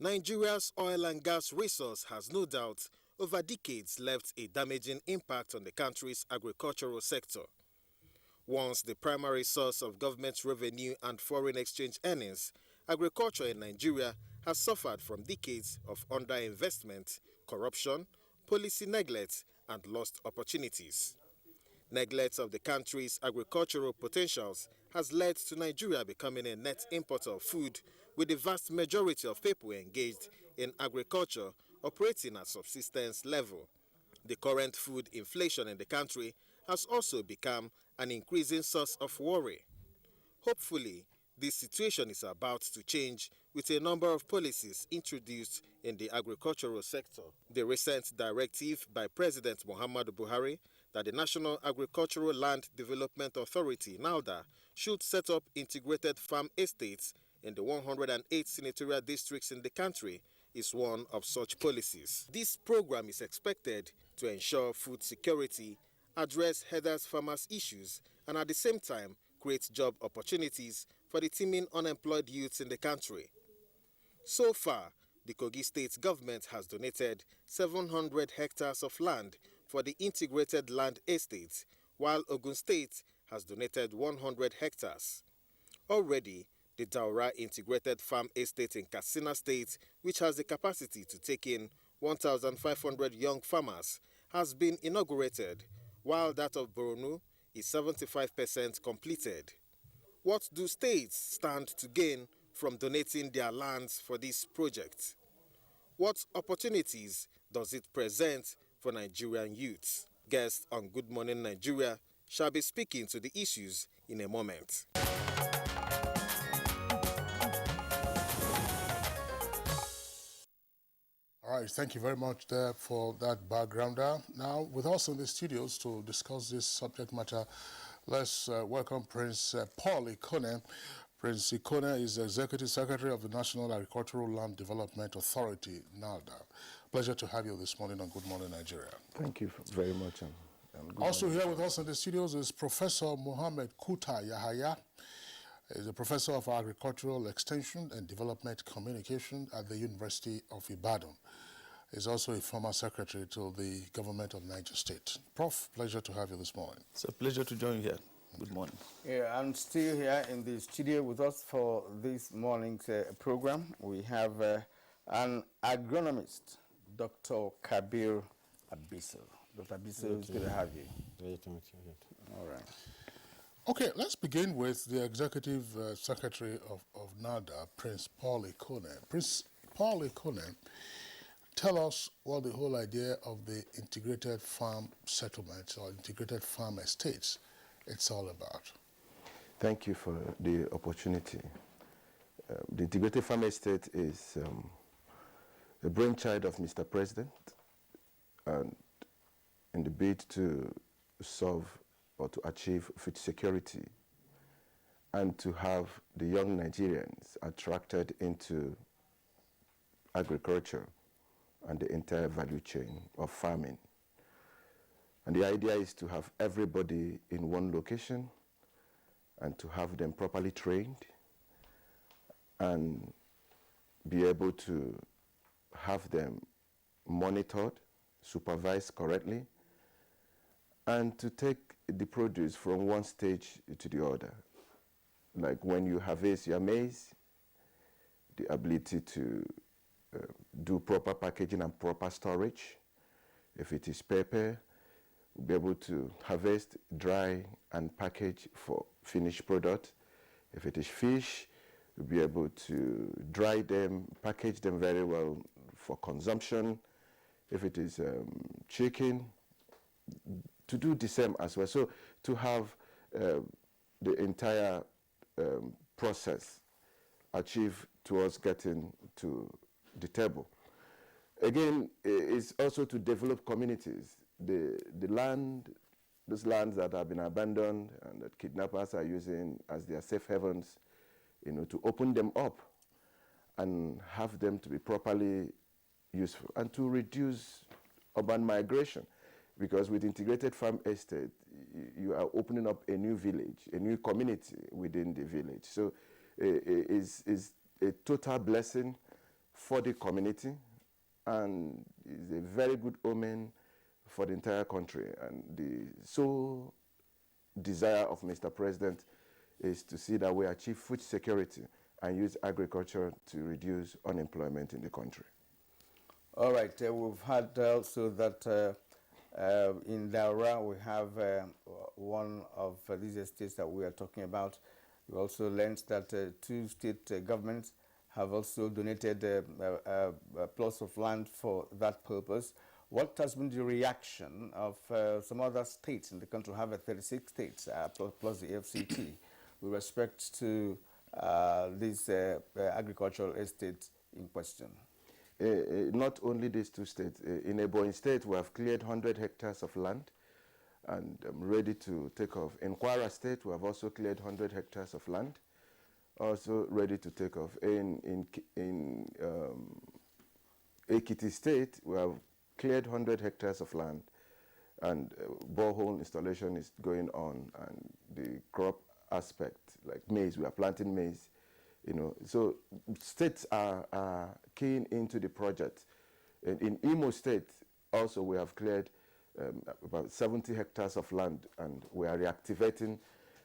Nigeria's oil and gas resource has no doubt over decades left a damaging impact on the country's agricultural sector. Once the primary source of government revenue and foreign exchange earnings, agriculture in Nigeria has suffered from decades of underinvestment, corruption, policy neglect, and lost opportunities. Neglect of the country's agricultural potentials has led to Nigeria becoming a net importer of food, with the vast majority of people engaged in agriculture operating at subsistence level. The current food inflation in the country has also become an increasing source of worry. Hopefully, this situation is about to change with a number of policies introduced in the agricultural sector. The recent directive by President Muhammadu Buhari that the National Agricultural Land Development Authority (NALDA) should set up integrated farm estates in the 108 senatorial districts in the country is one of such policies. This program is expected to ensure food security, address herders farmers issues, and at the same time create job opportunities for the teeming unemployed youths in the country. So far, the Kogi State government has donated 700 hectares of land for the integrated land estates, while Ogun State has donated 100 hectares. Already, the Daura Integrated Farm Estate in Katsina State, which has the capacity to take in 1,500 young farmers, has been inaugurated, while that of Borno is 75% completed. What do states stand to gain from donating their lands for this project? What opportunities does it present for Nigerian youths? Guests on Good Morning Nigeria shall be speaking to the issues in a moment. All right, thank you very much there for that backgrounder. Now, with us in the studios to discuss this subject matter, let's welcome Prince Paul Ikone. Prince Ikone is the Executive Secretary of the National Agricultural Land Development Authority, NALDA. Pleasure to have you this morning on Good Morning Nigeria. Thank you very much. Also here with us in the studios is Professor Mohammed Kuta Yahaya. He's a professor of agricultural extension and development communication at the University of Ibadan. He's also a former secretary to the government of Niger State. Prof, pleasure to have you this morning. It's a pleasure to join you here. Good morning. Yeah, I'm still here in the studio with us for this morning's program. We have an agronomist, Dr. Kabir Abiso. Dr. Abiso, it's good to have you. Great to meet you. All right. Okay, let's begin with the Executive Secretary of NALDA, Prince Paul Ikone. Prince Paul Ikone, tell us what the whole idea of the integrated farm settlements or integrated farm estates it's all about. Thank you for the opportunity. The integrated farm estate is a brainchild of Mr. President, and in the bid to solve or to achieve food security and to have the young Nigerians attracted into agriculture and the entire value chain of farming. And the idea is to have everybody in one location and to have them properly trained and be able to have them monitored, supervised correctly, and to take the produce from one stage to the other. Like when you harvest your maize, the ability to do proper packaging and proper storage. If it is pepper, we'll be able to harvest, dry, and package for finished product. If it is fish, we'll be able to dry them, package them very well for consumption. If it is chicken, to do the same as well. So to have the entire process achieve towards getting to the table. Again, it's also to develop communities. The land, those lands that have been abandoned and that kidnappers are using as their safe havens, to open them up and have them to be properly useful and to reduce urban migration. Because with integrated farm estate, you are opening up a new village, a new community within the village. So it's a total blessing for the community, and is a very good omen for the entire country. And the sole desire of Mr. President is to see that we achieve food security and use agriculture to reduce unemployment in the country. All right, we've had also that in Daura we have one of these estates that we are talking about. We also learned that two state governments have also donated a plots of land for that purpose. What has been the reaction of some other states in the country? We have 36 states plus the FCT with respect to this agricultural estate in question. Not only these two states. In Ebonyi State, we have cleared 100 hectares of land and ready to take off. In Kwara State, we have also cleared 100 hectares of land, also ready to take off. In Ekiti State, we have cleared 100 hectares of land, and borehole installation is going on, and the crop aspect, like maize, we are planting maize. You know, so states are keen into the project. In Imo State, also we have cleared about 70 hectares of land, and we are reactivating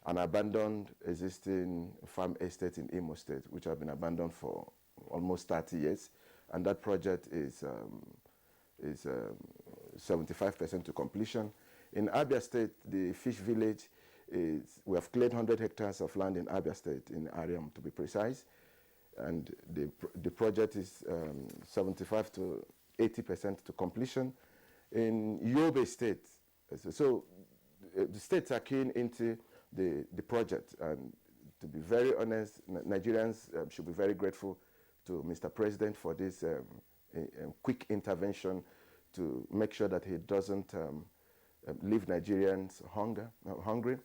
an abandoned existing farm estate in Imo State, which have been abandoned for almost 30 years, and that project is 75% to completion. In Abia State, the fish village we have cleared 100 hectares of land in Abia State, in Ariam to be precise, and the project is 75 to 80% to completion. In Yobe State, so the states are keen into the project, and to be very honest, Nigerians should be very grateful to Mr. President for this quick intervention to make sure that he doesn't leave Nigerians hungry.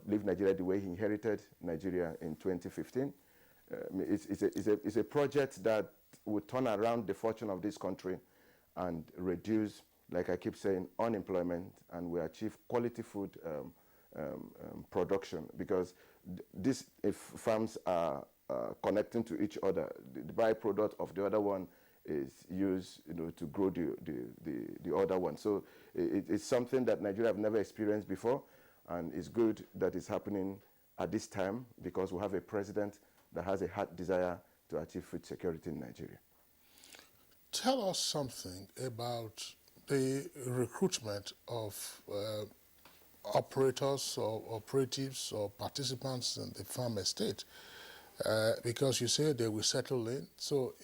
Leave Nigeria the way he inherited Nigeria in 2015. It's a project that will turn around the fortune of this country and reduce, like I keep saying, unemployment, and we achieve quality food production, because if farms are connecting to each other, the byproduct of the other one is used, to grow the other one. So it's something that Nigeria have never experienced before, and it's good that it's happening at this time, because we have a president that has a heart desire to achieve food security in Nigeria. Tell us something about the recruitment of operators or operatives or participants in the farm estate, because you say they will settle in. So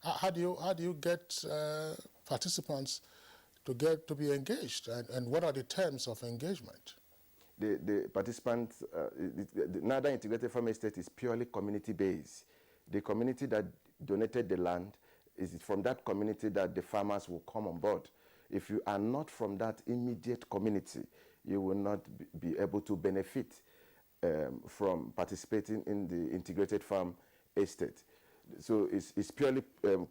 how do you get participants to be engaged, and what are the terms of engagement? The participants, the Northern Integrated Farm Estate is purely community-based. The community that donated the land, is from that community that the farmers will come on board. If you are not from that immediate community, you will not be able to benefit from participating in the integrated farm estate. So it's purely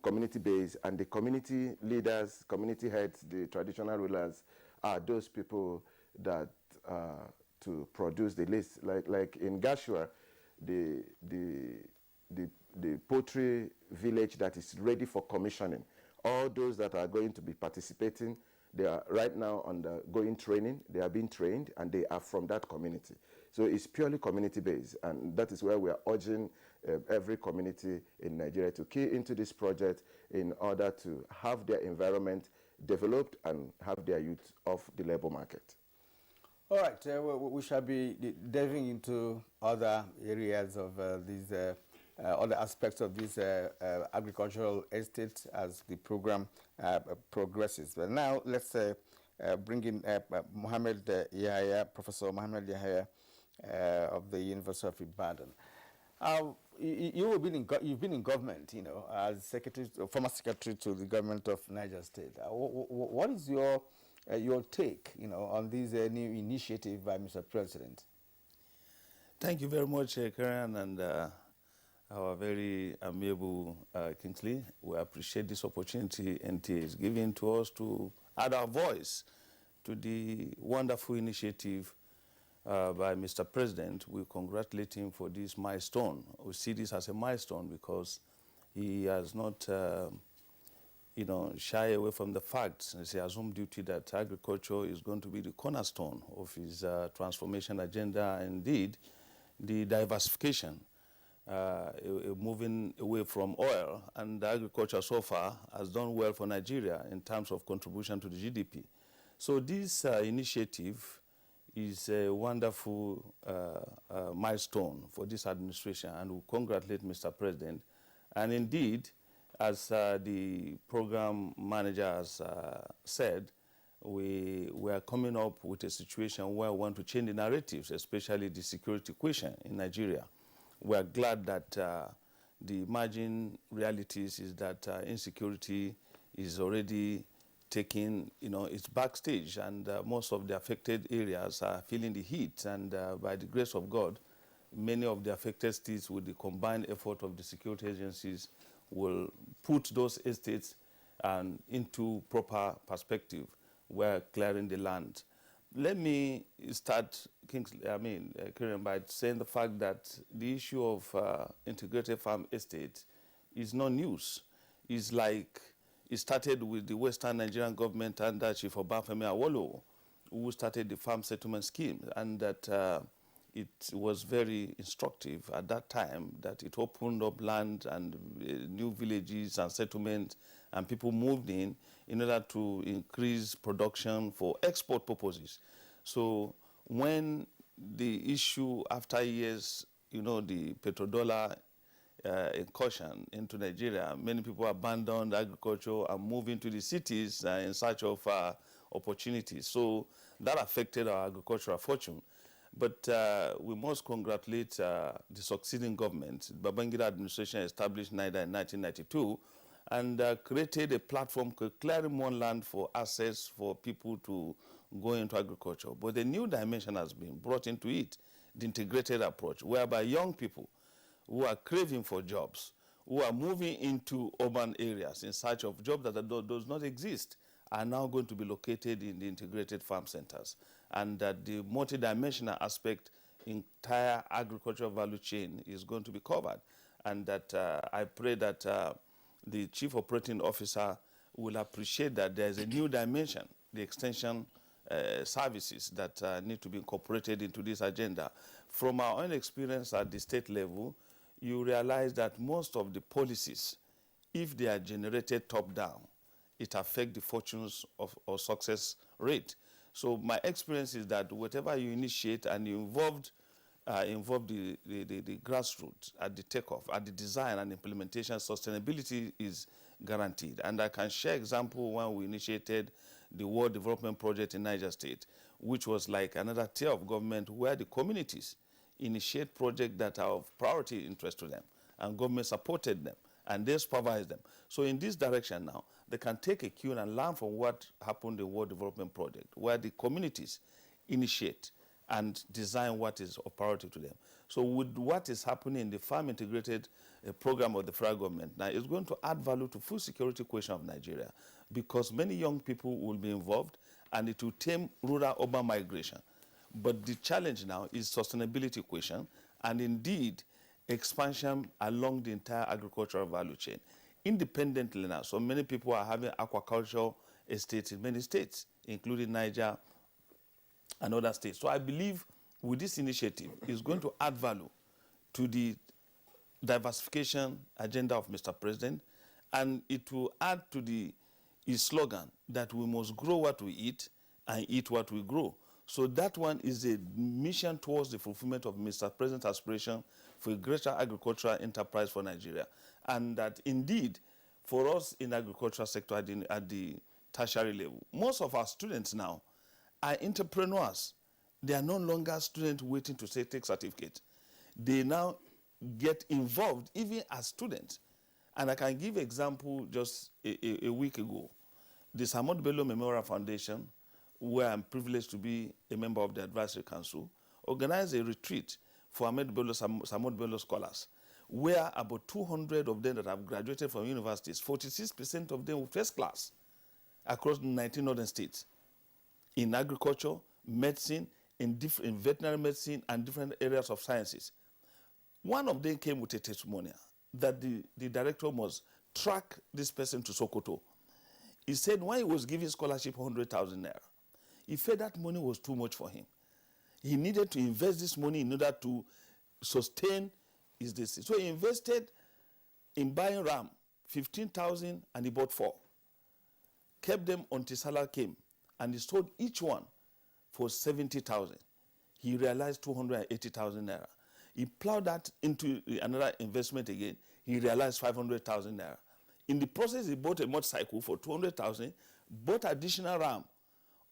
community-based, and the community leaders, community heads, the traditional rulers are those people that to produce the list. Like in Gashua, the poultry village that is ready for commissioning, all those that are going to be participating, they are right now undergoing training. They are being trained, and they are from that community. So it's purely community-based, and that is where we are urging every community in Nigeria to key into this project in order to have their environment developed and have their youth off the labor market. All right, we shall be delving into other areas of these, other aspects of these agricultural estates as the program progresses. But now let's bring in Mohammed Yahya, Professor Mohammed Yahya of the University of Ibadan. You've been in government, as former secretary to the government of Niger State. What is your take, on this new initiative by Mr. President? Thank you very much, Karen, and our very amiable Kingsley. We appreciate this opportunity NTA is giving to us to add our voice to the wonderful initiative by Mr. President. We congratulate him for this milestone. We see this as a milestone because he has not shy away from the fact, it's a assumed duty that agriculture is going to be the cornerstone of his transformation agenda. Indeed, the diversification, moving away from oil, and agriculture so far has done well for Nigeria in terms of contribution to the GDP. So this initiative is a wonderful milestone for this administration, and we congratulate Mr. President. And indeed, as the program manager has said, we are coming up with a situation where we want to change the narratives, especially the security question in Nigeria. We are glad that the emerging realities is that insecurity is already taking its backstage, and most of the affected areas are feeling the heat. And by the grace of God, many of the affected states, with the combined effort of the security agencies, will put those estates into proper perspective. We're clearing the land. Let me start, Kieran, by saying the fact that the issue of integrated farm estate is not news. It's like it started with the Western Nigerian government under Chief Obafemi Awolowo, who started the farm settlement scheme, and that it was very instructive at that time, that it opened up land and new villages and settlements, and people moved in order to increase production for export purposes. So when the issue, after years, the petrodollar incursion into Nigeria, many people abandoned agriculture and moved into the cities in search of opportunities. So that affected our agricultural fortune. But we must congratulate the succeeding government. Babangida administration established NIDA in 1992 and created a platform called Clearing More Land for access for people to go into agriculture. But a new dimension has been brought into it, the integrated approach, whereby young people who are craving for jobs, who are moving into urban areas in search of jobs that does not exist, are now going to be located in the integrated farm centers. And that the multidimensional aspect, entire agricultural value chain is going to be covered. And that I pray that the Chief Operating Officer will appreciate that there's a new dimension, the extension services that need to be incorporated into this agenda. From our own experience at the state level, you realize that most of the policies, if they are generated top-down, it affects the fortunes or success rate. So my experience is that whatever you initiate and you involve the grassroots at the takeoff, at the design and implementation, sustainability is guaranteed. And I can share example when we initiated the World Development Project in Niger State, which was like another tier of government where the communities initiate projects that are of priority interest to them, and government supported them, and they supervise them. So in this direction now, they can take a cue and learn from what happened in the World Development Project, where the communities initiate and design what is of priority to them. So with what is happening in the farm integrated program of the federal government, now it's going to add value to food security question of Nigeria, because many young people will be involved, and it will tame rural-urban migration. But the challenge now is sustainability question, and indeed expansion along the entire agricultural value chain. Independently now, so many people are having aquaculture estates in many states, including Niger and other states. So I believe with this initiative, it's going to add value to the diversification agenda of Mr. President, and it will add to his slogan that we must grow what we eat and eat what we grow. So that one is a mission towards the fulfillment of Mr. President's aspiration for a greater agricultural enterprise for Nigeria. And that indeed, for us in the agricultural sector at the tertiary level, most of our students now are entrepreneurs. They are no longer students waiting to say take certificate. They now get involved even as students. And I can give an example just a week ago. The Samad Bello Memorial Foundation, where I'm privileged to be a member of the Advisory Council, organized a retreat for Samad Bello scholars, where about 200 of them that have graduated from universities, 46% of them were first class across 19 northern states in agriculture, medicine, in veterinary medicine and different areas of sciences. One of them came with a testimonial that the director must track this person to Sokoto. He said when he was giving scholarship 100,000 naira, he felt that money was too much for him. He needed to invest this money in order to sustain his disease. So he invested in buying ram, 15,000, and he bought 4. Kept them until Salah came, and he sold each one for 70,000. He realized 280,000 naira. He plowed that into another investment again. He realized 500,000 naira. In the process, he bought a motorcycle for 200,000, bought additional ram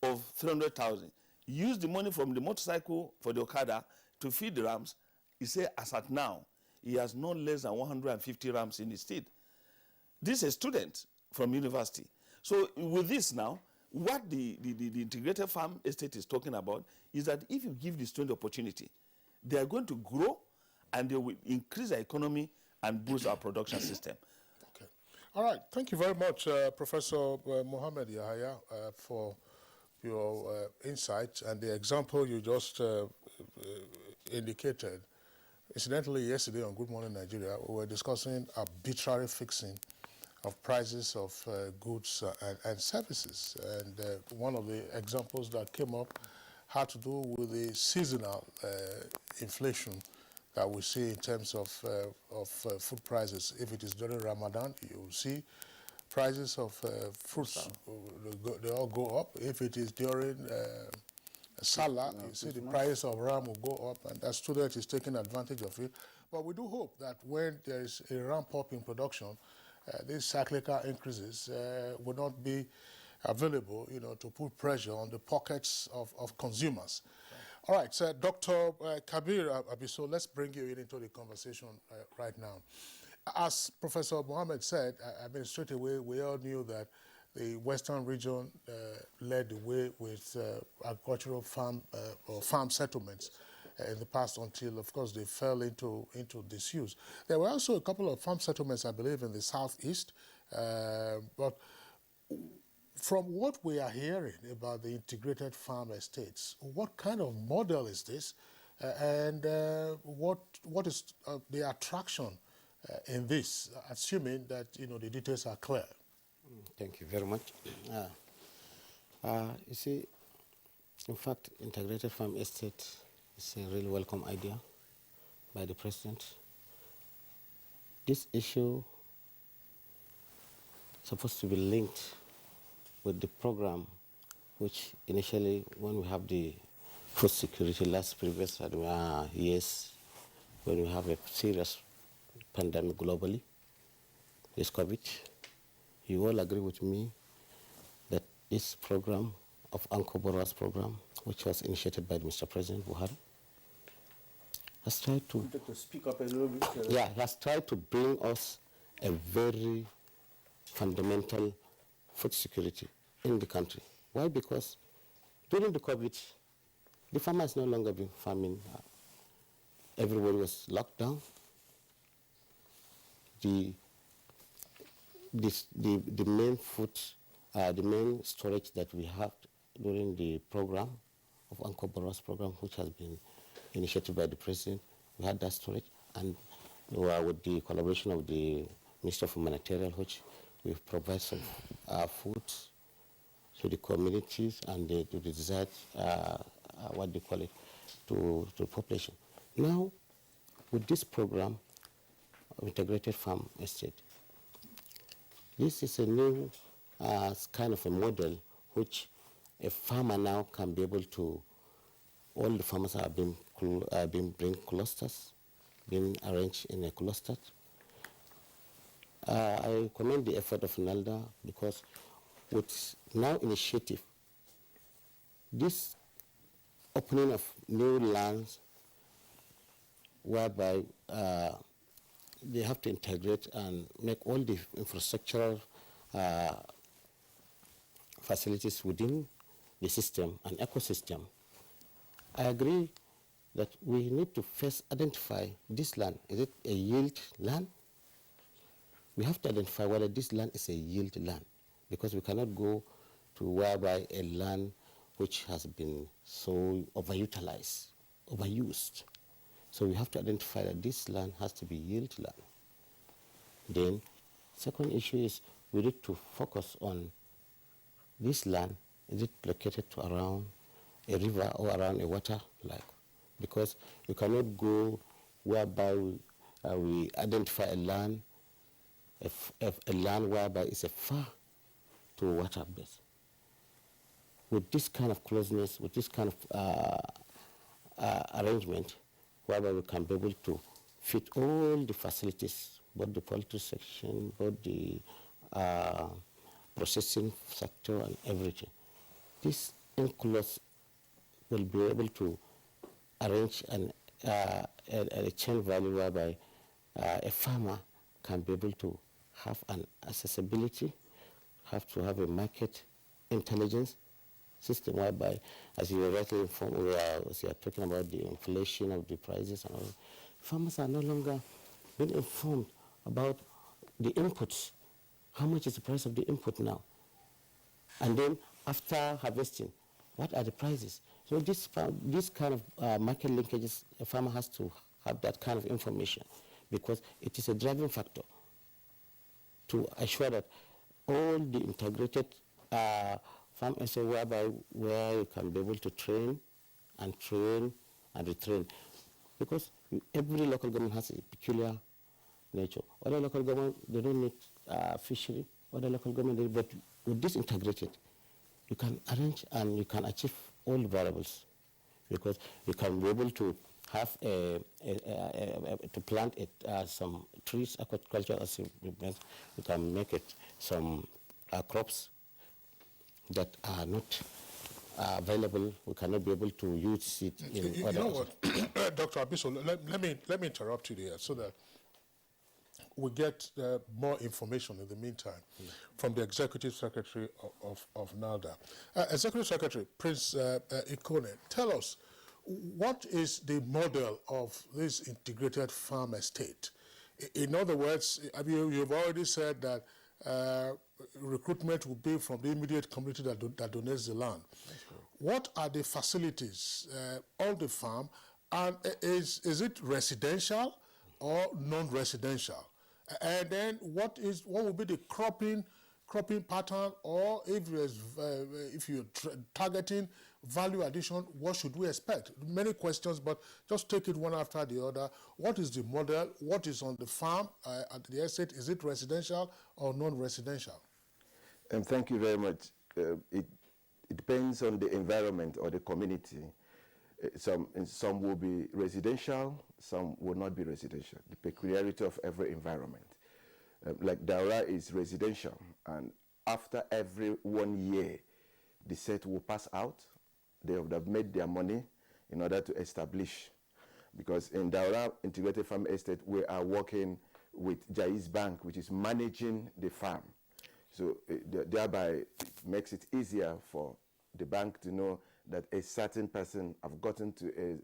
of 300,000, used the money from the motorcycle for the Okada to feed the rams. He said, as at now, he has no less than 150 rams in his stead. This is a student from university. So with this now, what the integrated farm estate is talking about is that if you give the student opportunity, they are going to grow and they will increase the economy and boost our production system. Okay. All right. Thank you very much, Professor Mohammed Yahaya, for your insights and the example you just indicated. Incidentally, yesterday on Good Morning Nigeria, we were discussing arbitrary fixing of prices of goods and services. And one of the examples that came up had to do with the seasonal inflation that we see in terms of food prices. If it is during Ramadan, you will see prices of fruits, they all go up. If it is during Salah, you see the price of ram will go up, and that student is taking advantage of it. But we do hope that when there is a ramp up in production, these cyclical increases will not be available, to put pressure on the pockets of consumers. Right. All right, so Dr. Kabir Abiso, let's bring you into the conversation right now. As Professor Mohammed said, straight away, we all knew that the Western region led the way with agricultural farm settlements in the past until, of course, they fell into disuse. There were also a couple of farm settlements, I believe, in the southeast. But from what we are hearing about the integrated farm estates, what kind of model is this? And what is the attraction in this, assuming that, the details are clear? Thank you very much. You see, in fact, integrated farm estate is a really welcome idea by the President. This issue is supposed to be linked with the program which initially, when we have the food security last previous years, when we have a serious pandemic globally, this COVID, you all agree with me that this program of Anko Bora's program, which was initiated by Mr. President Buhari, has tried to speak up a little bit. Yeah, has tried to bring us a very fundamental food security in the country. Why? Because during the COVID, the farmers no longer been farming. Everybody was locked down. The main food, the main storage that we have during the program of Anko Bora's program, which has been initiated by the President, we had that storage, and with the collaboration of the Minister of Humanitarian, which we provide some food to the communities and to the desired, what they call it, to the population. Now, with this program of integrated farm estate, this is a new kind of a model which a farmer now can be able to, all the farmers are being bring clusters, being arranged in a cluster. I commend the effort of NALDA because with now initiative, this opening of new lands whereby they have to integrate and make all the infrastructural facilities within the system and ecosystem. I agree that we need to first identify this land. Is it a yield land? We have to identify whether this land is a yield land, because we cannot go to whereby a land which has been so overused. So we have to identify that this land has to be yield land. Then, second issue is we need to focus on this land. Is it located to around a river or around a water like? Because you cannot go whereby we identify a land, a land whereby it's a far to a water base. With this kind of closeness, with this kind of arrangement, whereby we can be able to fit all the facilities, both the poultry section, both the processing sector and everything. This enclosure will be able to arrange a chain value whereby a farmer can be able to have an accessibility, have to have a market intelligence system whereby, as you were rightly informed, as you are talking about the inflation of the prices and all, farmers are no longer being informed about the inputs. How much is the price of the input now? And then after harvesting, what are the prices? So this kind of market linkages, a farmer has to have that kind of information because it is a driving factor to assure that all the integrated farm essay where you can be able to train and retrain. Because every local government has a peculiar nature. Other local government, they don't need fishery. Other local government, but with this integrated, you can arrange and you can achieve all the variables because you can be able to have to plant some trees, agriculture, as you can make it some crops that are not available. We cannot be able to use it in you other. know what, Dr. Abiso, let me interrupt you there so that we get more information in the meantime from the Executive Secretary of NALDA. Executive Secretary, Prince Ikone, tell us, what is the model of this integrated farm estate? In other words, you've already said that recruitment will be from the immediate community that donates the land. What are the facilities on the farm, and is it residential or non-residential? And then what will be the cropping pattern, or if you're targeting value addition, what should we expect? Many questions, but just take it one after the other. What is the model? What is on the farm at the estate? Is it residential or non-residential? Thank you very much. It depends on the environment or the community. Some will be residential, some will not be residential. The peculiarity of every environment. Like Daura is residential, and after every 1 year, the set will pass out. They would have made their money in order to establish. Because in Daura Integrated Farm Estate, we are working with Jaiz Bank, which is managing the farm. So thereby it makes it easier for the bank to know that a certain person have gotten to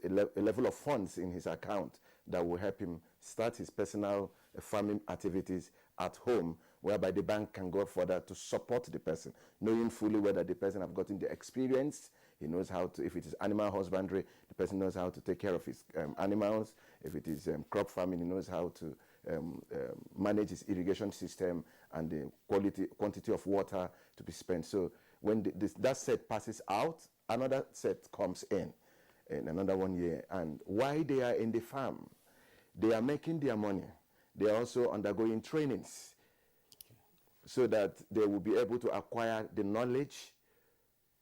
a level of funds in his account that will help him start his personal farming activities at home, whereby the bank can go further to support the person, knowing fully whether the person have gotten the experience. He knows how to, if it is animal husbandry, the person knows how to take care of his animals. If it is crop farming, he knows how to manage his irrigation system and the quantity of water to be spent. So when that set passes out, another set comes in another 1 year. And while they are in the farm, they are making their money. They are also undergoing trainings so that they will be able to acquire the knowledge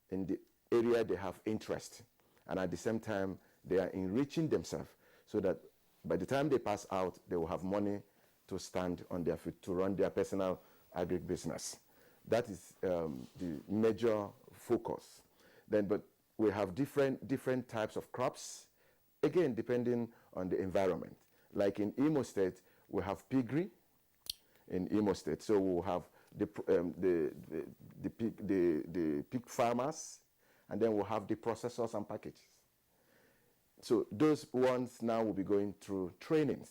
in the area they have interest. And at the same time, they are enriching themselves so that by the time they pass out, they will have money to stand on their feet, to run their personal agribusiness. That is the major focus. But we have different types of crops, again, depending on the environment. Like in Imo State, we have piggery in Imo State. So we'll have the pig farmers, and then we'll have the processors and packages. So those ones now will be going through trainings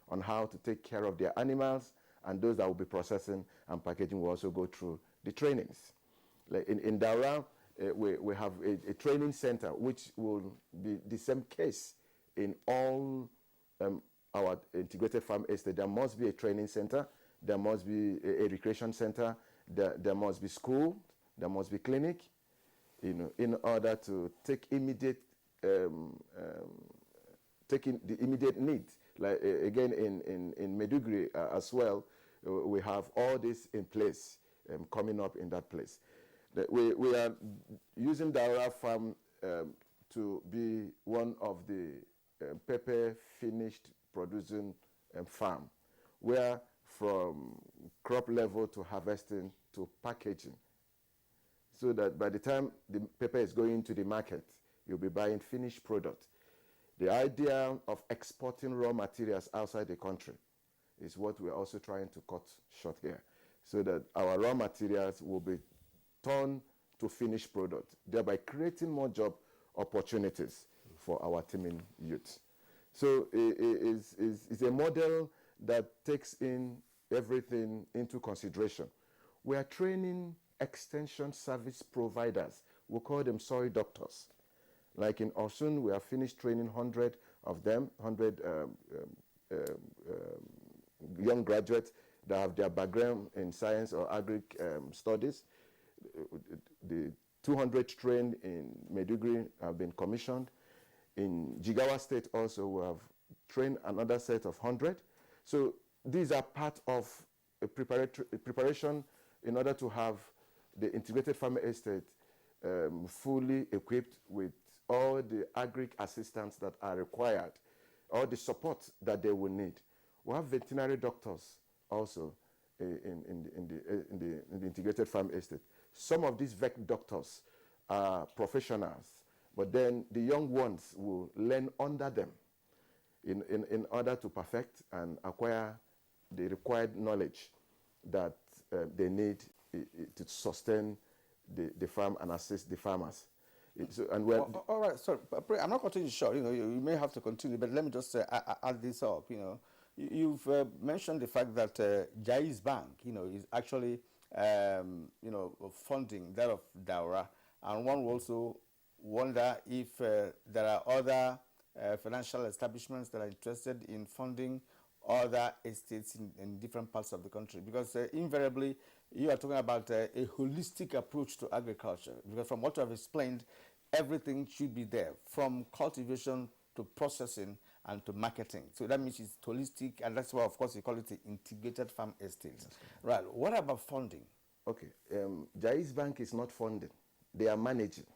on how to take care of their animals, and those that will be processing and packaging will also go through the trainings. Like in Daura, we have a training center which will be the same case in all our integrated farm estate. There must be a training center, there must be a recreation center, there must be school, there must be clinic, in order to take immediate taking the immediate need. Like again in Maiduguri as well, we have all this in place, coming up in that place. We are using Daura Farm to be one of the pepper finished producing farm, where from crop level to harvesting to packaging, so that by the time the pepper is going to the market, you'll be buying finished product. The idea of exporting raw materials outside the country is what we're also trying to cut short here, so that our raw materials will be turned to finished product, thereby creating more job opportunities for our teeming youth. So it's a model that takes in everything into consideration. We are training extension service providers. We call them soil doctors. Like in Osun, we have finished training 100 of them, 100 young graduates that have their background in science or agri studies. The 200 trained in Maiduguri have been commissioned. In Jigawa State also, we have trained another set of 100. So these are part of a preparation in order to have the integrated farm estate fully equipped with all the agri assistance that are required, all the support that they will need. We have veterinary doctors also in the integrated farm estate. Some of these vet doctors are professionals, but then the young ones will learn under them in order to perfect and acquire the required knowledge that they need to sustain the farm and assist the farmers. All right, sorry, I'm not cutting you short. You may have to continue, but let me just add this up. You've mentioned the fact that Jaiz Bank, is actually funding that of Daura, and one will also wonder if there are other financial establishments that are interested in funding other estates in different parts of the country, because invariably you are talking about a holistic approach to agriculture, because from what you have explained, everything should be there, from cultivation to processing and to marketing. So that means it's holistic, and that's why, of course, you call it the integrated farm estates. Right. What about funding? Okay. Jaiz Bank is not funding. They are managing.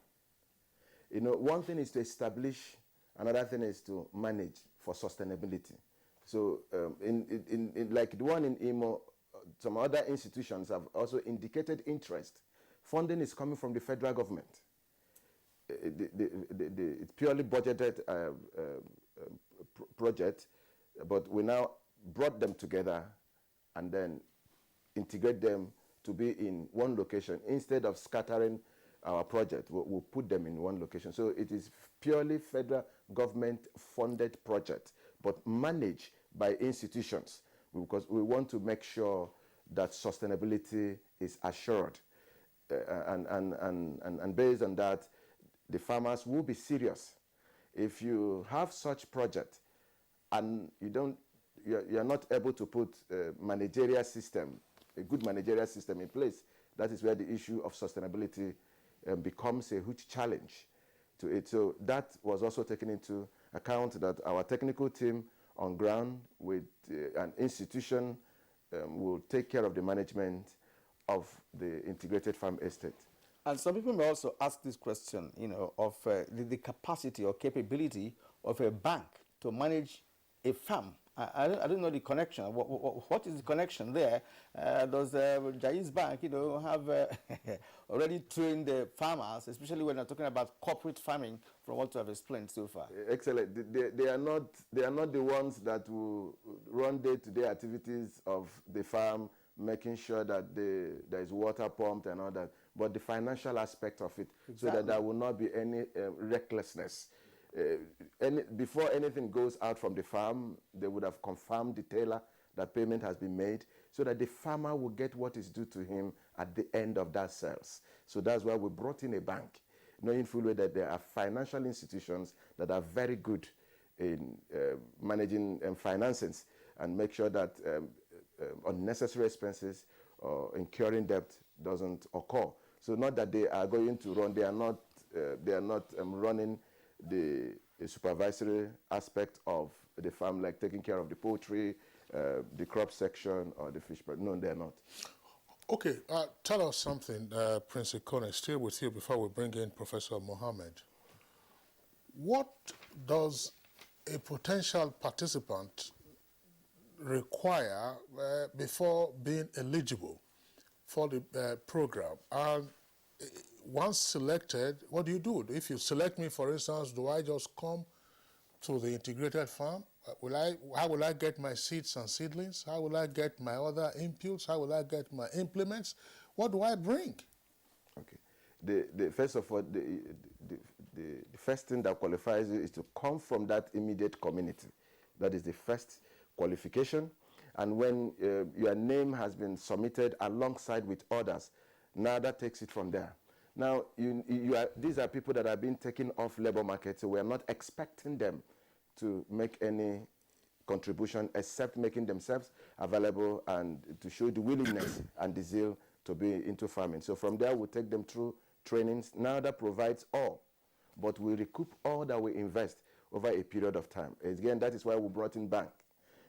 One thing is to establish, another thing is to manage for sustainability. So in like the one in Imo, some other institutions have also indicated interest. Funding is coming from the federal government. It's purely budgeted project, but we now brought them together and then integrate them to be in one location. Instead of scattering our project, we'll put them in one location. So it is purely federal government funded project, but managed by institutions, because we want to make sure that sustainability is assured. And based on that, the farmers will be serious. If you have such project and you're not able to put a managerial system, a good managerial system in place, that is where the issue of sustainability becomes a huge challenge to it. So that was also taken into account, that our technical team on ground with an institution will take care of the management of the integrated farm estate. And some people may also ask this question, of the capacity or capability of a bank to manage a farm. I don't know the connection. What is the connection there? Does Jaiz Bank, have already trained the farmers, especially when they're talking about corporate farming, from what you have explained so far? Excellent. They are not the ones that will run day-to-day activities of the farm, making sure that there is water pumped and all that, but the financial aspect of it, exactly, so that there will not be any recklessness. Before anything goes out from the farm, they would have confirmed the tailor that payment has been made, so that the farmer will get what is due to him at the end of that sales. So that's why we brought in a bank, knowing full well that there are financial institutions that are very good in managing finances and make sure that unnecessary expenses or incurring debt doesn't occur. So not that they are going to run, they are not running the supervisory aspect of the farm, like taking care of the poultry, the crop section, or the fish. No, they're not. Okay, tell us something, Prince Ikone, still with you before we bring in Professor Mohammed. What does a potential participant require before being eligible for the program? And once selected, what do you do? If you select me, for instance, do I just come to the integrated farm? How will I get my seeds and seedlings? How will I get my other inputs? How will I get my implements? What do I bring? Okay. First of all, the first thing that qualifies you is to come from that immediate community. That is the first qualification. And when your name has been submitted alongside with others, now that takes it from there. Now, these are people that are being taken off labor market, so we are not expecting them to make any contribution except making themselves available and to show the willingness and the zeal to be into farming. So from there, we'll take them through trainings. Now that provides all, but we recoup all that we invest over a period of time. Again, that is why we brought in bank,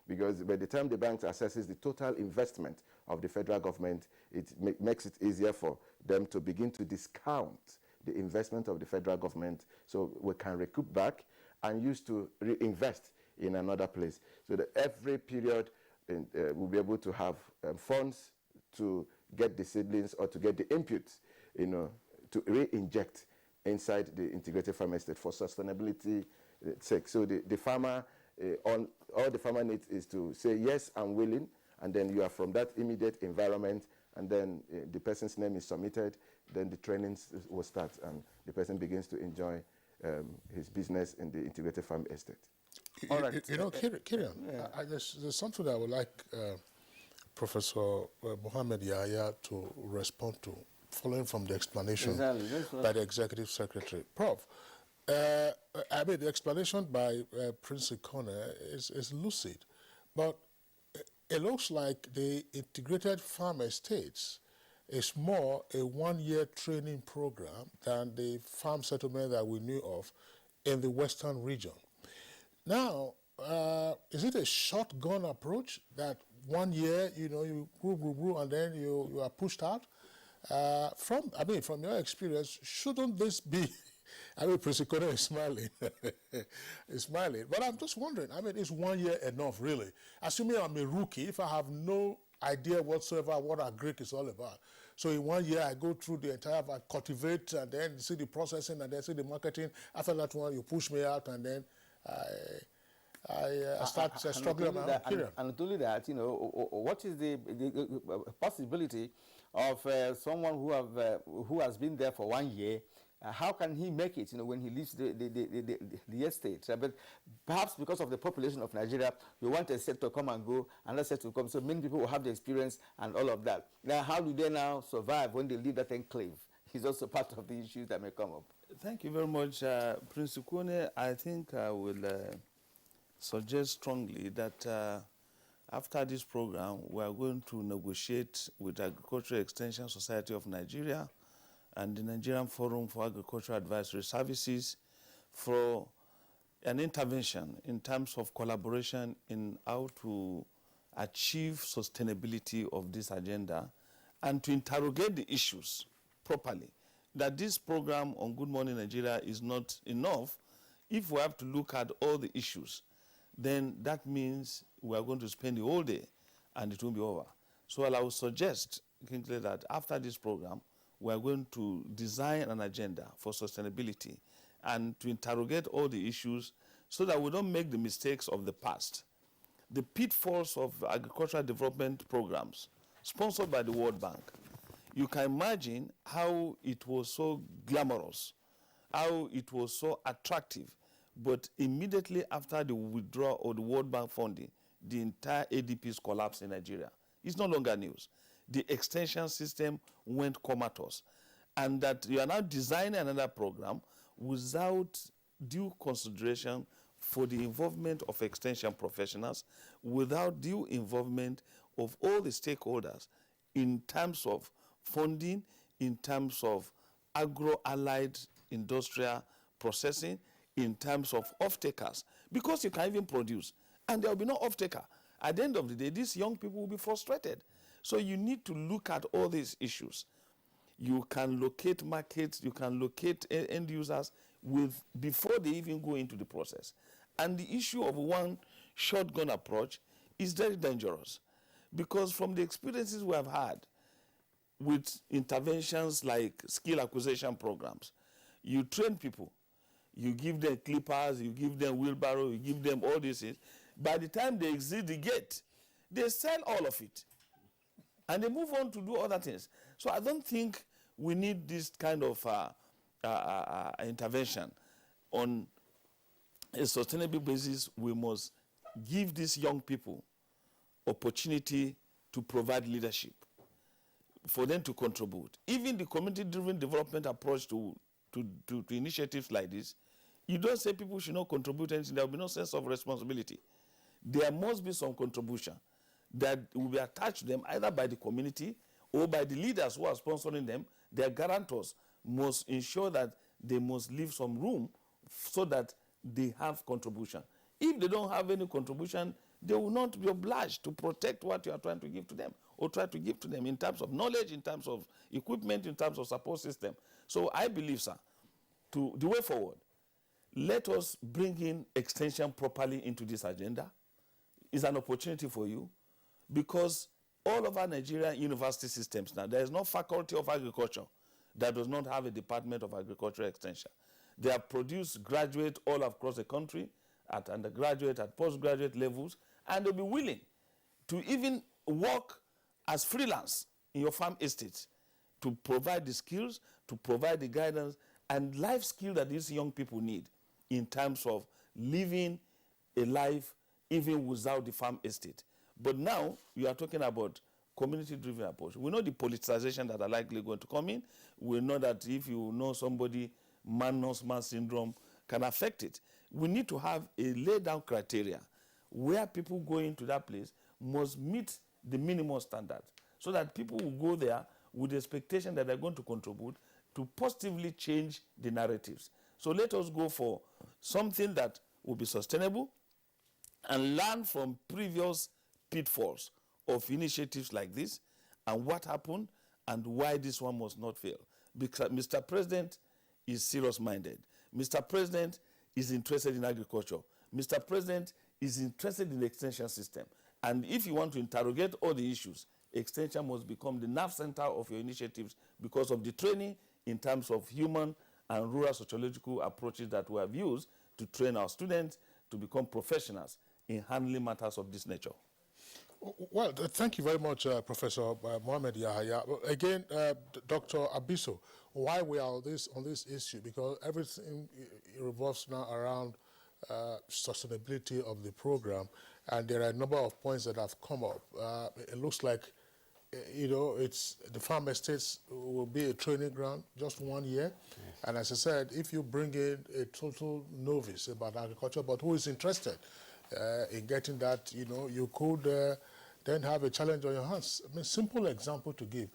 because by the time the bank assesses the total investment of the federal government, it makes it easier for them to begin to discount the investment of the federal government, so we can recoup back and use to reinvest in another place. So that every period we'll be able to have funds to get the seedlings or to get the inputs, to re-inject inside the integrated farm estate for sustainability sake. So the farmer, all the farmer needs is to say, yes, I'm willing, and then you are from that immediate environment, and then the person's name is submitted, then the trainings will start, and the person begins to enjoy his business in the integrated farm estate. All right. Kirian, yeah. There's something that I would like Professor Mohammed Yahya to respond to, following from the explanation by the Executive Secretary. Prof, the explanation by Prince Ikone is lucid, but it looks like the integrated farm estates is more a one-year training program than the farm settlement that we knew of in the Western region. Now, is it a shotgun approach that 1 year, you grew, and then you are pushed out? From your experience, shouldn't this be? Prince Ikone is smiling. He's smiling. But I'm just wondering, is 1 year enough, really? Assuming I'm a rookie, if I have no idea whatsoever what agric is all about. So in 1 year, I go through the entire, I cultivate, and then see the processing, and then see the marketing. After that one, you push me out, and then I start struggling on my own period. And not only that, what is the possibility of someone who has been there for 1 year? How can he make it, when he leaves the estate? But perhaps because of the population of Nigeria, you want a set to come and go, another set to come. So many people will have the experience and all of that. Now, how do they now survive when they leave that enclave? It's also part of the issues that may come up. Thank you very much, Prince Ikone. I think I will suggest strongly that after this program, we are going to negotiate with Agricultural Extension Society of Nigeria and the Nigerian Forum for Agricultural Advisory Services for an intervention in terms of collaboration in how to achieve sustainability of this agenda and to interrogate the issues properly. That this program on Good Morning Nigeria is not enough. If we have to look at all the issues, then that means we are going to spend the whole day and it won't be over. So I would suggest, Kingsley, that after this program, we are going to design an agenda for sustainability and to interrogate all the issues so that we don't make the mistakes of the past. The pitfalls of agricultural development programs sponsored by the World Bank. You can imagine how it was so glamorous, how it was so attractive, but immediately after the withdrawal of the World Bank funding, the entire ADP's collapse in Nigeria. It's no longer news. The extension system went comatose. And that you are now designing another program without due consideration for the involvement of extension professionals, without due involvement of all the stakeholders in terms of funding, in terms of agro-allied industrial processing, in terms of off-takers, because you can even produce, and there will be no off-taker. At the end of the day, these young people will be frustrated. So you need to look at all these issues. You can locate markets, you can locate end users before they even go into the process. And the issue of one shotgun approach is very dangerous, because from the experiences we have had with interventions like skill acquisition programs, you train people, you give them clippers, you give them wheelbarrow, you give them all these things. By the time they exit the gate, they sell all of it. And they move on to do other things. So I don't think we need this kind of intervention. On a sustainable basis, we must give these young people opportunity to provide leadership, for them to contribute. Even the community-driven development approach to initiatives like this, you don't say people should not contribute anything. There will be no sense of responsibility. There must be some contribution that will be attached to them either by the community or by the leaders who are sponsoring them. Their guarantors must ensure that they must leave some room so that they have contribution. If they don't have any contribution, they will not be obliged to protect what you are trying to give to them, or try to give to them in terms of knowledge, in terms of equipment, in terms of support system. So I believe, sir, to the way forward, let us bring in extension properly into this agenda. It's an opportunity for you, because all over Nigerian university systems now, there is no faculty of agriculture that does not have a department of agricultural extension. They have produced graduates all across the country at undergraduate, at postgraduate levels, and they'll be willing to even work as freelance in your farm estates to provide the skills, to provide the guidance and life skill that these young people need in terms of living a life even without the farm estate. But now you are talking about community-driven approach. We know the politicization that are likely going to come in. We know that if you know somebody, man-knows-man syndrome can affect it. We need to have a laid-down criteria where people go into that place must meet the minimum standard, so that people will go there with the expectation that they're going to contribute to positively change the narratives. So let us go for something that will be sustainable and learn from previous pitfalls of initiatives like this and what happened and why this one must not fail. Because Mr. President is serious-minded. Mr. President is interested in agriculture. Mr. President is interested in the extension system. And if you want to interrogate all the issues, extension must become the nerve center of your initiatives because of the training in terms of human and rural sociological approaches that we have used to train our students to become professionals in handling matters of this nature. Well, thank you very much, Professor Mohamed Yahaya. Again, Dr. Abiso, why we are on this issue? Because everything revolves now around sustainability of the program, and there are a number of points that have come up. It looks like, it's the farm estates will be a training ground, just 1 year. Yes. And as I said, if you bring in a total novice about agriculture, but who is interested in getting that, you could then have a challenge on your hands. I mean, simple example to give.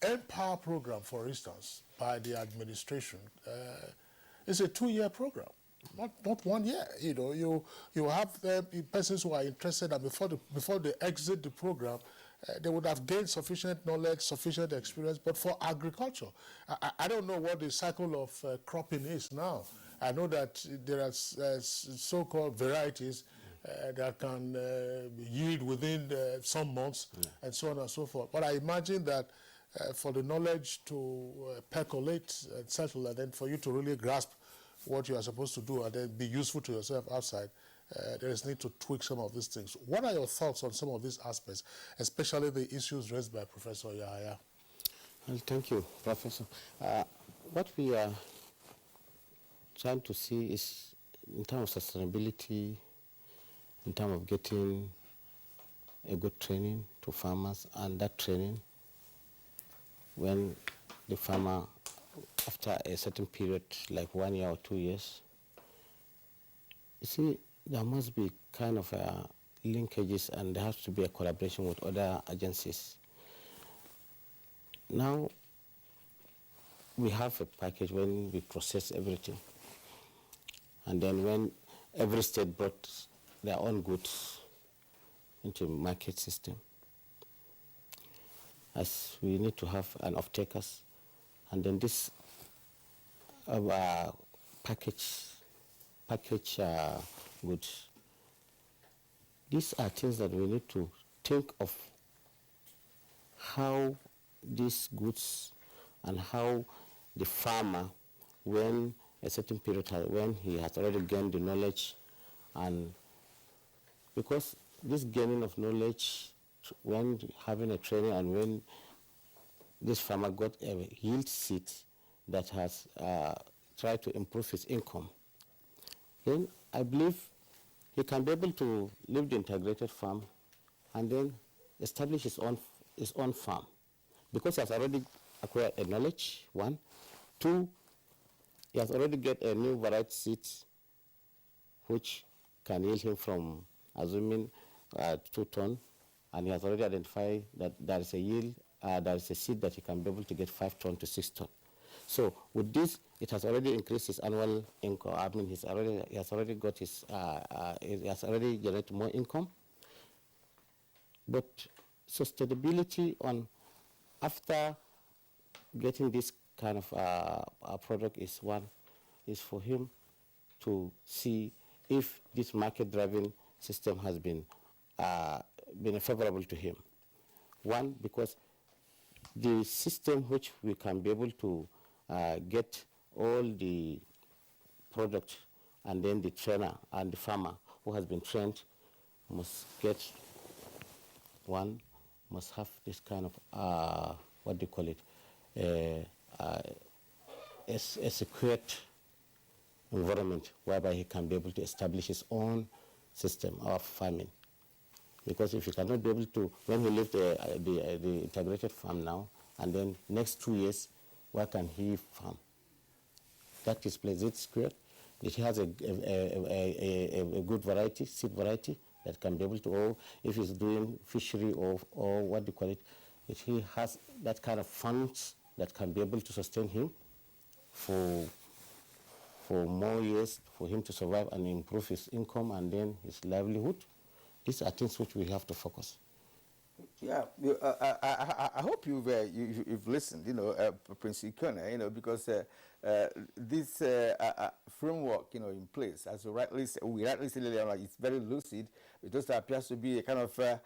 Empower program, for instance, by the administration, is a 2-year program. Not 1 year. You have persons who are interested, and before they exit the program, they would have gained sufficient knowledge, sufficient experience. But for agriculture, I don't know what the cycle of cropping is now. I know that there are so-called varieties that can yield within some months, and so on and so forth. But I imagine that for the knowledge to percolate and settle, and then for you to really grasp what you are supposed to do and then be useful to yourself outside, there is need to tweak some of these things. What are your thoughts on some of these aspects, especially the issues raised by Professor Yahaya? Well, thank you, Professor. What we are trying to see is, in terms of sustainability, in terms of getting a good training to farmers, and that training, when the farmer, after a certain period, like 1 year or 2 years, you see, there must be kind of linkages, and there has to be a collaboration with other agencies. Now, we have a package when we process everything. And then when every state brought their own goods into market system, as we need to have an off-takers, and then this package goods. These are things that we need to think of, how these goods and how the farmer, when a certain period, when he has already gained the knowledge, and because this gaining of knowledge, when having a training, and when this farmer got a yield seed that has tried to improve his income, then I believe he can be able to leave the integrated farm and then establish his own farm, because he has already acquired a knowledge, one. Two, he has already get a new variety seed which can yield him from, assuming 2 tons, and he has already identified that there is a yield, there is a seed that he can be able to get 5 tons to 6 tons. So with this, it has already increased his annual income. I mean, he has already generated more income. But sustainability on, after getting this kind of product, is for him to see if this market-driven system has been favorable to him. One, because the system which we can be able to get all the product, and then the trainer and the farmer who has been trained must have this kind of, what do you call it, a secured environment whereby he can be able to establish his own system of farming. Because if he cannot be able to, when he leaves the integrated farm now, and then next 2 years, where can he farm? That is place. It's clear that he has a good variety, seed variety, that can be able to, or if he's doing fishery or what do you call it, if he has that kind of funds that can be able to sustain him for more years, for him to survive and improve his income and then his livelihood. These are things which we have to focus. Yeah, I hope you've listened, Prince Ikone, because this framework, in place, as we rightly said earlier, it's very lucid. It just appears to be a kind of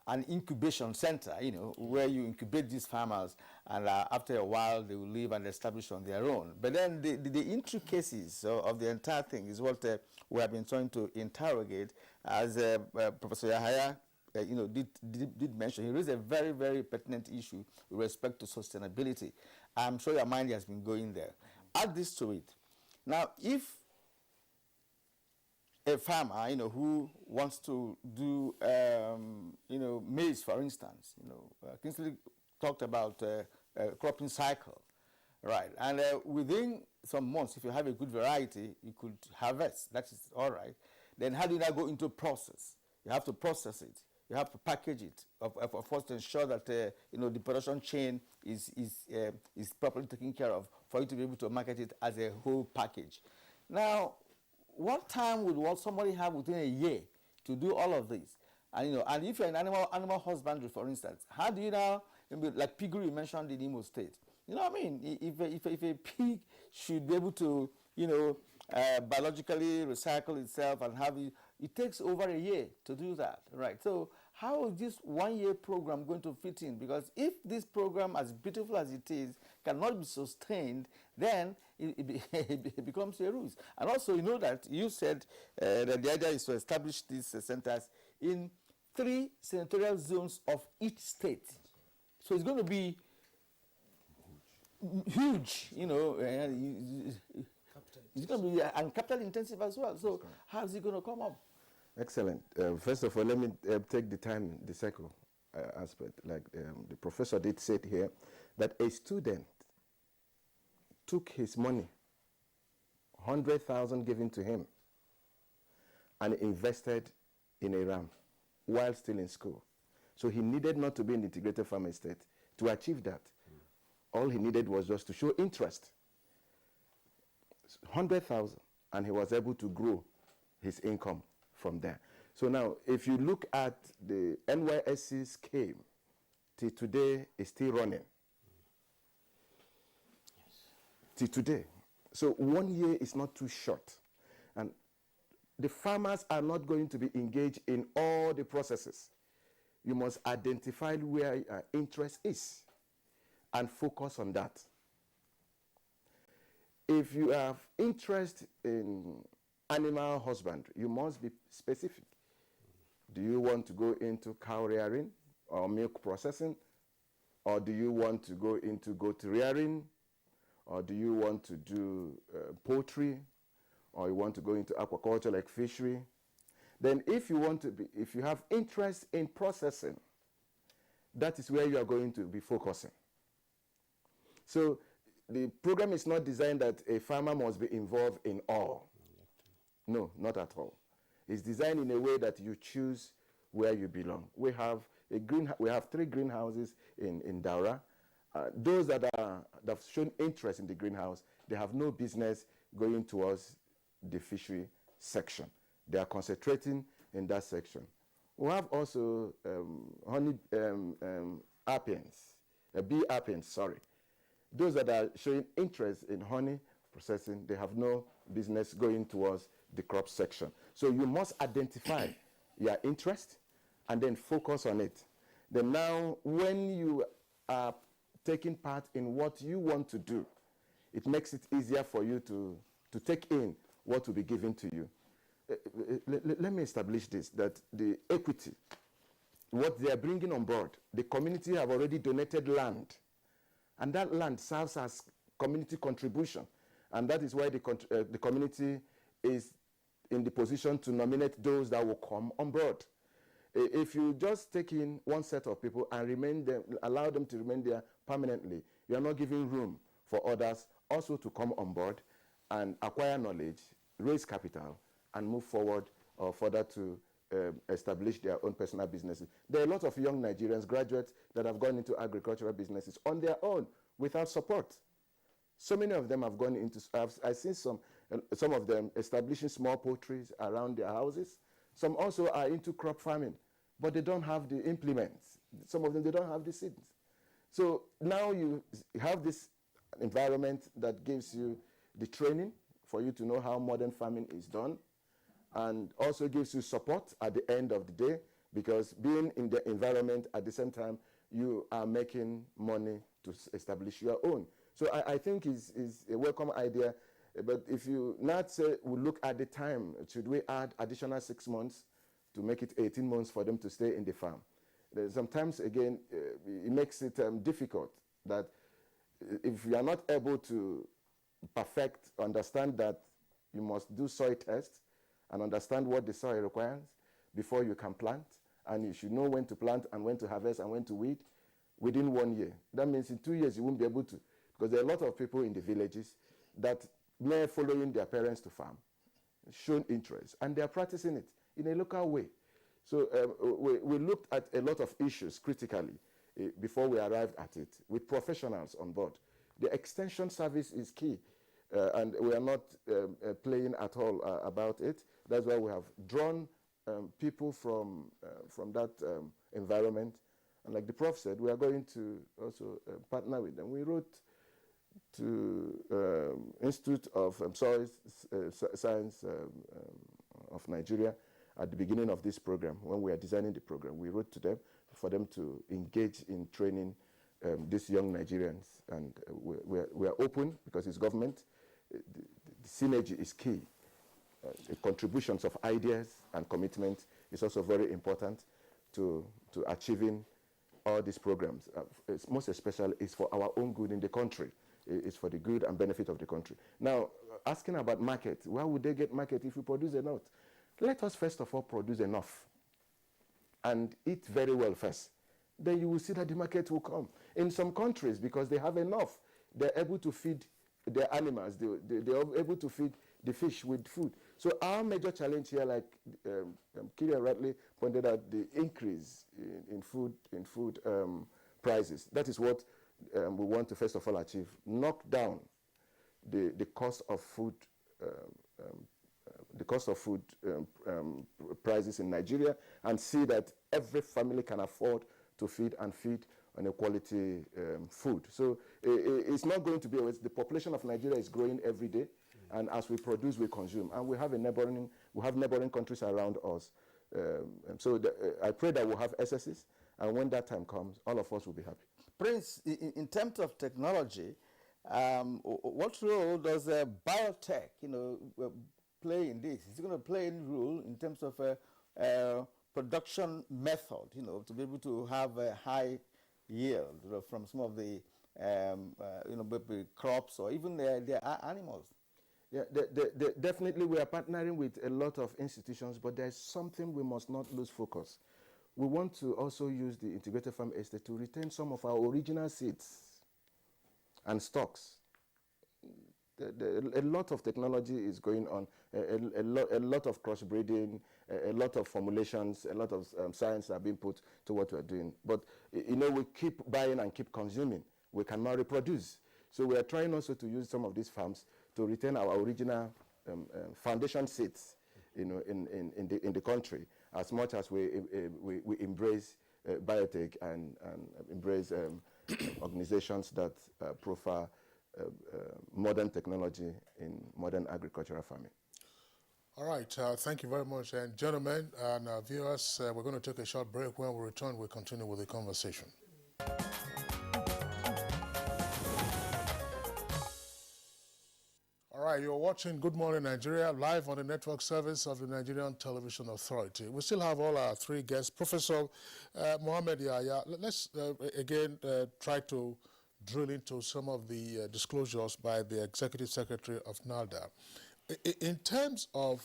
an incubation center, where you incubate these farmers, and after a while they will leave and establish on their own. But then the intricacies of the entire thing is what we have been trying to interrogate, as Professor Yahaya did mention. He raised a very, very pertinent issue with respect to sustainability. I'm sure your mind has been going there. Add this to it. Now, if a farmer, who wants to do, maize, for instance, Kingsley talked about cropping cycle, right? And within some months, if you have a good variety, you could harvest. That is all right. Then how do you now go into process? You have to process it. You have to package it, of course, to ensure that the production chain is properly taken care of, for you to be able to market it as a whole package. Now, what time would somebody have within a year to do all of this? And and if you're in animal husbandry, for instance, how do you now, like piggery you mentioned in Imo State? You know what I mean? If a pig should be able to, biologically recycle itself and have it takes over a year to do that, right? So how is this 1 year program going to fit in? Because if this program, as beautiful as it is, cannot be sustained, then it becomes a ruse. And also, that you said that the idea is to establish these centers in 3 senatorial zones of each state. So it's going to be huge, it's going to be and capital intensive as well. So how is it going to come up? Excellent. First of all, let me take the time, the second aspect, like the professor did say here, that a student took his money, 100,000 given to him, and invested in a ram while still in school. So he needed not to be in the integrated farm estate to achieve that. All he needed was just to show interest. 100,000, and he was able to grow his income from there. So now, if you look at the NYSC scheme, till today is still running. Till today. So 1 year is not too short. And the farmers are not going to be engaged in all the processes. You must identify where your interest is and focus on that. If you have interest in animal husbandry, you must be specific. Do you want to go into cow rearing or milk processing? Or do you want to go into goat rearing? Or do you want to do poultry? Or you want to go into aquaculture like fishery? Then if you have interest in processing, that is where you are going to be focusing. So the program is not designed that a farmer must be involved in all. No, not at all. It's designed in a way that you choose where you belong. We have 3 greenhouses in Daura. Those that have shown interest in the greenhouse, they have no business going towards the fishery section. They are concentrating in that section. We have also honey bee apiens, sorry. Those that are showing interest in honey processing, they have no business going towards the crop section. So you must identify your interest and then focus on it. Then now, when you are taking part in what you want to do, it makes it easier for you to take in what will be given to you. Let me establish this, that the equity, what they are bringing on board, the community have already donated land. And that land serves as community contribution. And that is why the community is in the position to nominate those that will come on board. If you just take in one set of people and allow them to remain there permanently, you are not giving room for others also to come on board and acquire knowledge, raise capital, and move forward or further to establish their own personal businesses. There are a lot of young Nigerians, graduates, that have gone into agricultural businesses on their own without support. So many of them have gone into, I've seen some of them establishing small poultries around their houses. Some also are into crop farming, but they don't have the implements. Some of them, they don't have the seeds. So now you have this environment that gives you the training for you to know how modern farming is done, and also gives you support at the end of the day, because being in the environment at the same time, you are making money to establish your own. So I think is a welcome idea. But if you not say, we look at the time, should we add additional 6 months to make it 18 months for them to stay in the farm? Sometimes, again, it makes it difficult that if you are not able to understand that you must do soil tests and understand what the soil requires before you can plant, and you should know when to plant and when to harvest and when to weed within 1 year. That means in 2 years you won't be able to, because there are a lot of people in the villages that may following their parents to farm, shown interest, and they are practicing it in a local way. So we looked at a lot of issues critically before we arrived at it, with professionals on board. The extension service is key, and we are not playing at all about it. That's why we have drawn people from that environment. And like the Prof said, we are going to also partner with them. We wrote to Institute of Soil Science of Nigeria at the beginning of this program. When we are designing the program, we wrote to them for them to engage in training these young Nigerians. And we are open, because it's government. The synergy is key. The contributions of ideas and commitment is also very important to achieving all these programs. Most especially is for our own good in the country. It's for the good and benefit of the country. Now, asking about market, where would they get market if we produce a lot? let us first of all produce enough and eat very well first. Then you will see that the market will come. In some countries, because they have enough, they're able to feed their animals, they are able to feed the fish with food. So our major challenge here, like Kylian rightly pointed out, the increase in food prices. That is what we want to first of all achieve. Knock down the cost of food prices in Nigeria, and see that every family can afford to feed on a quality food. So it's not going to be always. The population of Nigeria is growing every day, and as we produce, we consume, and we have neighboring countries around us. I pray that we'll have excesses, and when that time comes, all of us will be happy. Prince, in terms of technology, what role does biotech, play in this? Is it going to play any role in terms of production method, to be able to have a high yield from some of the, maybe crops or even their animals? Yeah, definitely we are partnering with a lot of institutions, but there's something we must not lose focus. We want to also use the integrated farm estate to retain some of our original seeds and stocks. A lot of technology is going on, a lot of crossbreeding, a lot of formulations, a lot of science are being put to what we're doing. But, we keep buying and keep consuming. We cannot reproduce. So we are trying also to use some of these farms to retain our original foundation seeds, in the country, as much as we embrace biotech and embrace organizations that profile modern technology in modern agricultural farming. All right, thank you very much. And gentlemen and viewers, we're going to take a short break. When we return, we'll continue with the conversation. All right, you're watching Good Morning Nigeria live on the network service of the Nigerian Television Authority. We still have all our three guests. Professor Mohammed Yahya, let's again try to drill into some of the disclosures by the Executive Secretary of NALDA. In terms of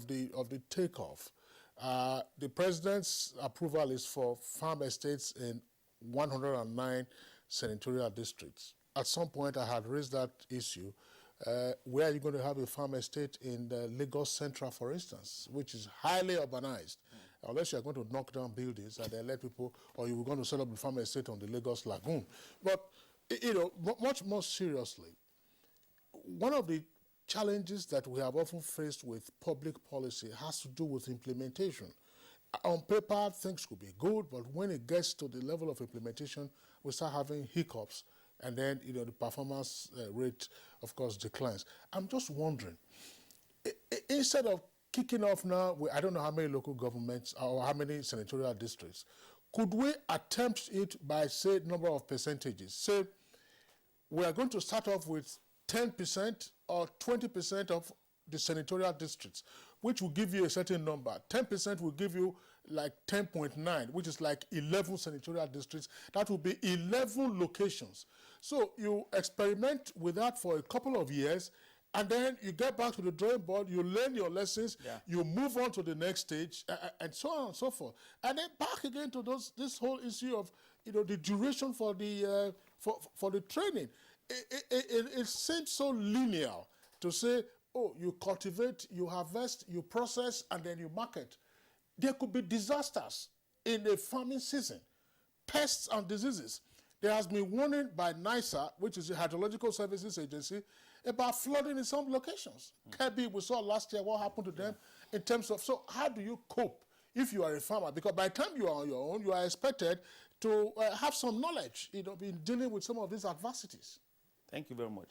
the takeoff, the President's approval is for farm estates in 109 senatorial districts. At some point, I had raised that issue. Where are you going to have a farm estate in the Lagos Central, for instance, which is highly urbanized? Unless you're going to knock down buildings and then let people, or you're going to set up a farm estate on the Lagos Lagoon. But, much more seriously, one of the challenges that we have often faced with public policy has to do with implementation. On paper, things could be good, but when it gets to the level of implementation, we start having hiccups, and then the performance rate, of course, declines. I'm just wondering, instead of kicking off now, I don't know how many local governments or how many senatorial districts, could we attempt it by, say, number of percentages? Say, we are going to start off with 10% or 20% of the senatorial districts, which will give you a certain number. 10% will give you like 10.9, which is like 11 senatorial districts. That will be 11 locations. So you experiment with that for a couple of years, and then you get back to the drawing board, you learn your lessons, you move on to the next stage, and so on and so forth. And then back again to this whole issue of the duration for the training. It seems so linear to say, oh, you cultivate, you harvest, you process, and then you market. There could be disasters in the farming season, pests and diseases. There has been warning by NISA, which is the Hydrological Services Agency, about flooding in some locations. Kebbi, we saw last year what happened to them in terms of, so how do you cope if you are a farmer? Because by the time you are on your own, you are expected to have some knowledge, in dealing with some of these adversities. Thank you very much.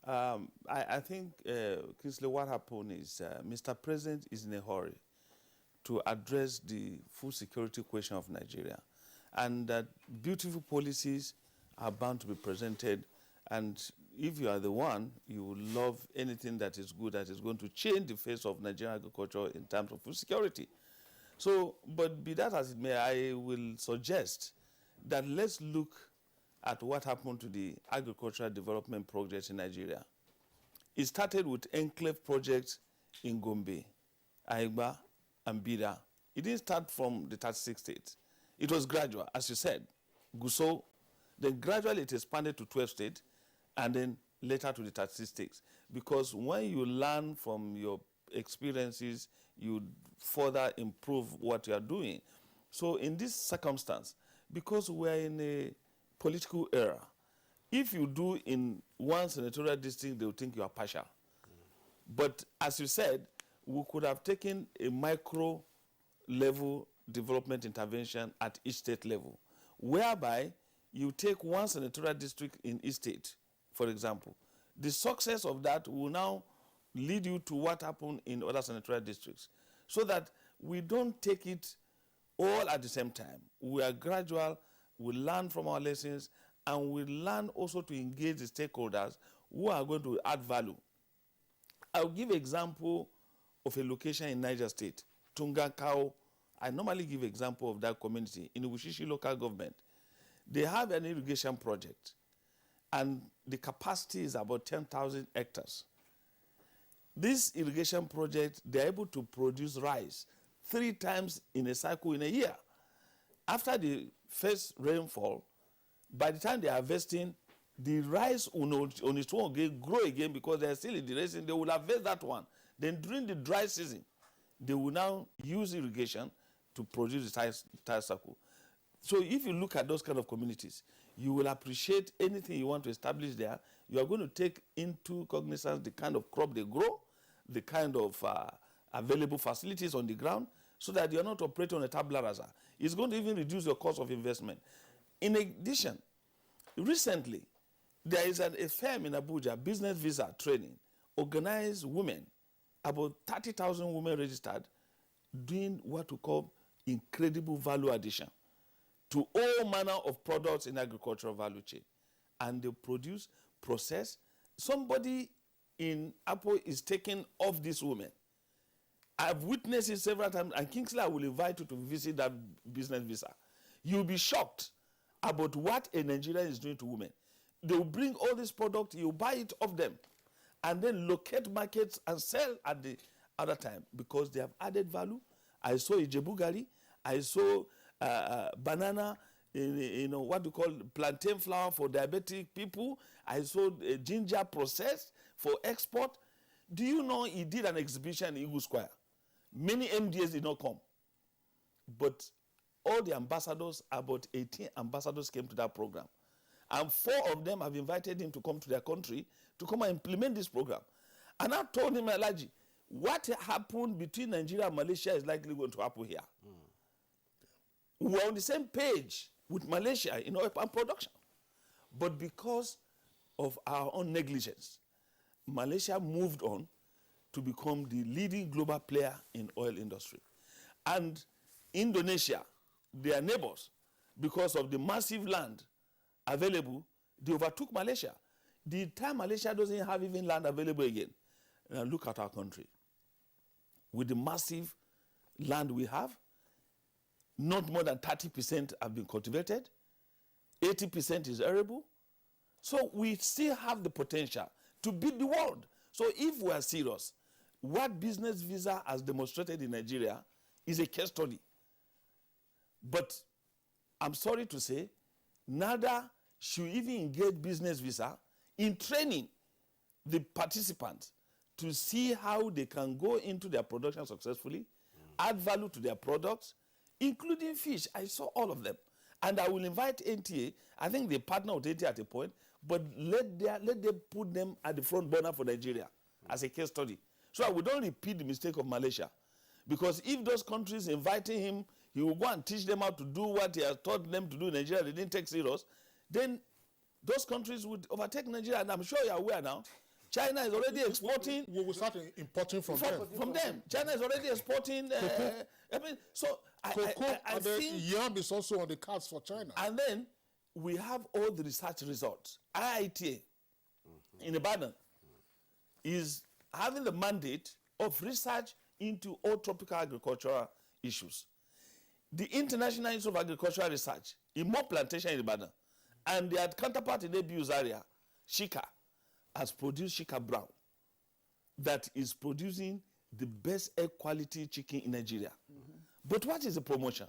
I think, Kinsley, what happened is Mr. President is in a hurry to address the food security question of Nigeria. And that beautiful policies are bound to be presented. And if you are the one, you will love anything that is good, that is going to change the face of Nigerian agriculture in terms of food security. So, but be that as it may, I will suggest that let's look at what happened to the agricultural development projects in Nigeria. It started with enclave projects in Gombe Aigba, and Bida. It didn't start from the 36 states. It was gradual, as you said. Gusau, then gradually it expanded to 12 states, and then later to the 36 states. Because when you learn from your experiences, you further improve what you are doing. So in this circumstance, because we are in a political era, if you do in one senatorial district, they will think you are partial. But as you said, we could have taken a micro level development intervention at each state level, whereby you take one senatorial district in each state, for example. The success of that will now lead you to what happened in other senatorial districts, so that we don't take it all at the same time. We are gradual, we learn from our lessons, and we learn also to engage the stakeholders who are going to add value. I'll give an example of a location in Niger State, Tungakao. I normally give an example of that community in the Wushishi local government. They have an irrigation project, and the capacity is about 10,000 hectares. This irrigation project, they're able to produce rice 3 times in a cycle in a year. After the first rainfall, by the time they are harvesting, the rice on its own grow again, because they're still in the raising. They will harvest that one. Then during the dry season, they will now use irrigation to produce the entire cycle. So if you look at those kind of communities, you will appreciate anything you want to establish there. You are going to take into cognizance the kind of crop they grow, the kind of available facilities on the ground, so that you are not operating on a tabula rasa. It's going to even reduce your cost of investment. In addition, recently, there is a firm in Abuja, business visa training, organized women, about 30,000 women registered, doing what we call incredible value addition to all manner of products in agricultural value chain. And they produce, process. Somebody in Apple is taking off these women. I've witnessed it several times, and Kingsley, I will invite you to visit that business visa. You'll be shocked about what a Nigerian is doing to women. They will bring all this product, you buy it off them, and then locate markets and sell at the other time, because they have added value. I saw Ijebu Gari, I saw banana, what we call plantain flour for diabetic people. I saw ginger processed for export. Do you know he did an exhibition in Eagle Square? Many MDAs did not come. But all the ambassadors, about 18 ambassadors, came to that program. And 4 of them have invited him to come to their country to come and implement this program. And I told him, Alaji, what happened between Nigeria and Malaysia is likely going to happen here. We're on the same page with Malaysia in oil palm production. But because of our own negligence, Malaysia moved on to become the leading global player in oil industry. And Indonesia, their neighbors, because of the massive land available, they overtook Malaysia. The time Malaysia doesn't have even land available again. Now look at our country. With the massive land we have, not more than 30% have been cultivated, 80% is arable. So we still have the potential to beat the world. So if we are serious, what business visa has demonstrated in Nigeria is a case study. But I'm sorry to say, neither should even engage business visa in training the participants to see how they can go into their production successfully, add value to their products, including fish. I saw all of them. And I will invite NTA. I think they partner with NTA at a point, but let them put them at the front burner for Nigeria as a case study, so that we don't repeat the mistake of Malaysia. Because if those countries inviting him, he will go and teach them how to do what he has taught them to do in Nigeria, they didn't take serious, then those countries would overtake Nigeria. And I'm sure you're aware now, China is already exporting. We will start importing from them. China is already exporting. I think yam is also on the cards for China. And then we have all the research results. IITA in Ibadan is having the mandate of research into all tropical agricultural issues. The International Institute of Agricultural Research in more plantation in Ibadan, and their counterpart in Abuja area, Shika, has produced Shika Brown, that is producing the best air quality chicken in Nigeria. But what is the promotion?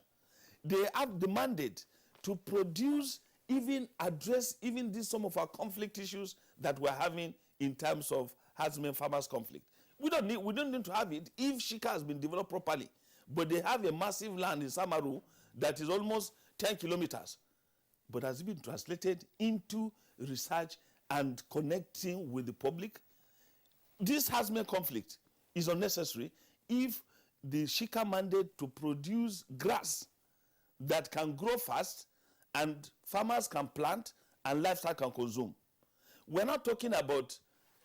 They have the mandate to produce, even address even this, some of our conflict issues that we're having in terms of herdsmen farmers conflict. We don't need to have it if Shika has been developed properly. But they have a massive land in Samaru that is almost 10 kilometers. But has it been translated into research and connecting with the public? This herdsmen conflict is unnecessary if the Shika mandate to produce grass that can grow fast and farmers can plant and livestock can consume. We're not talking about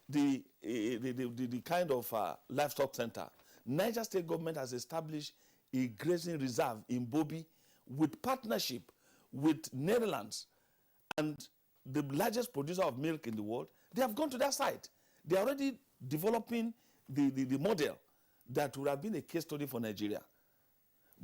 the kind of livestock center. Niger State government has established a grazing reserve in Bobi with partnership with Netherlands and the largest producer of milk in the world. They have gone to that site. They are already developing the model that would have been a case study for Nigeria.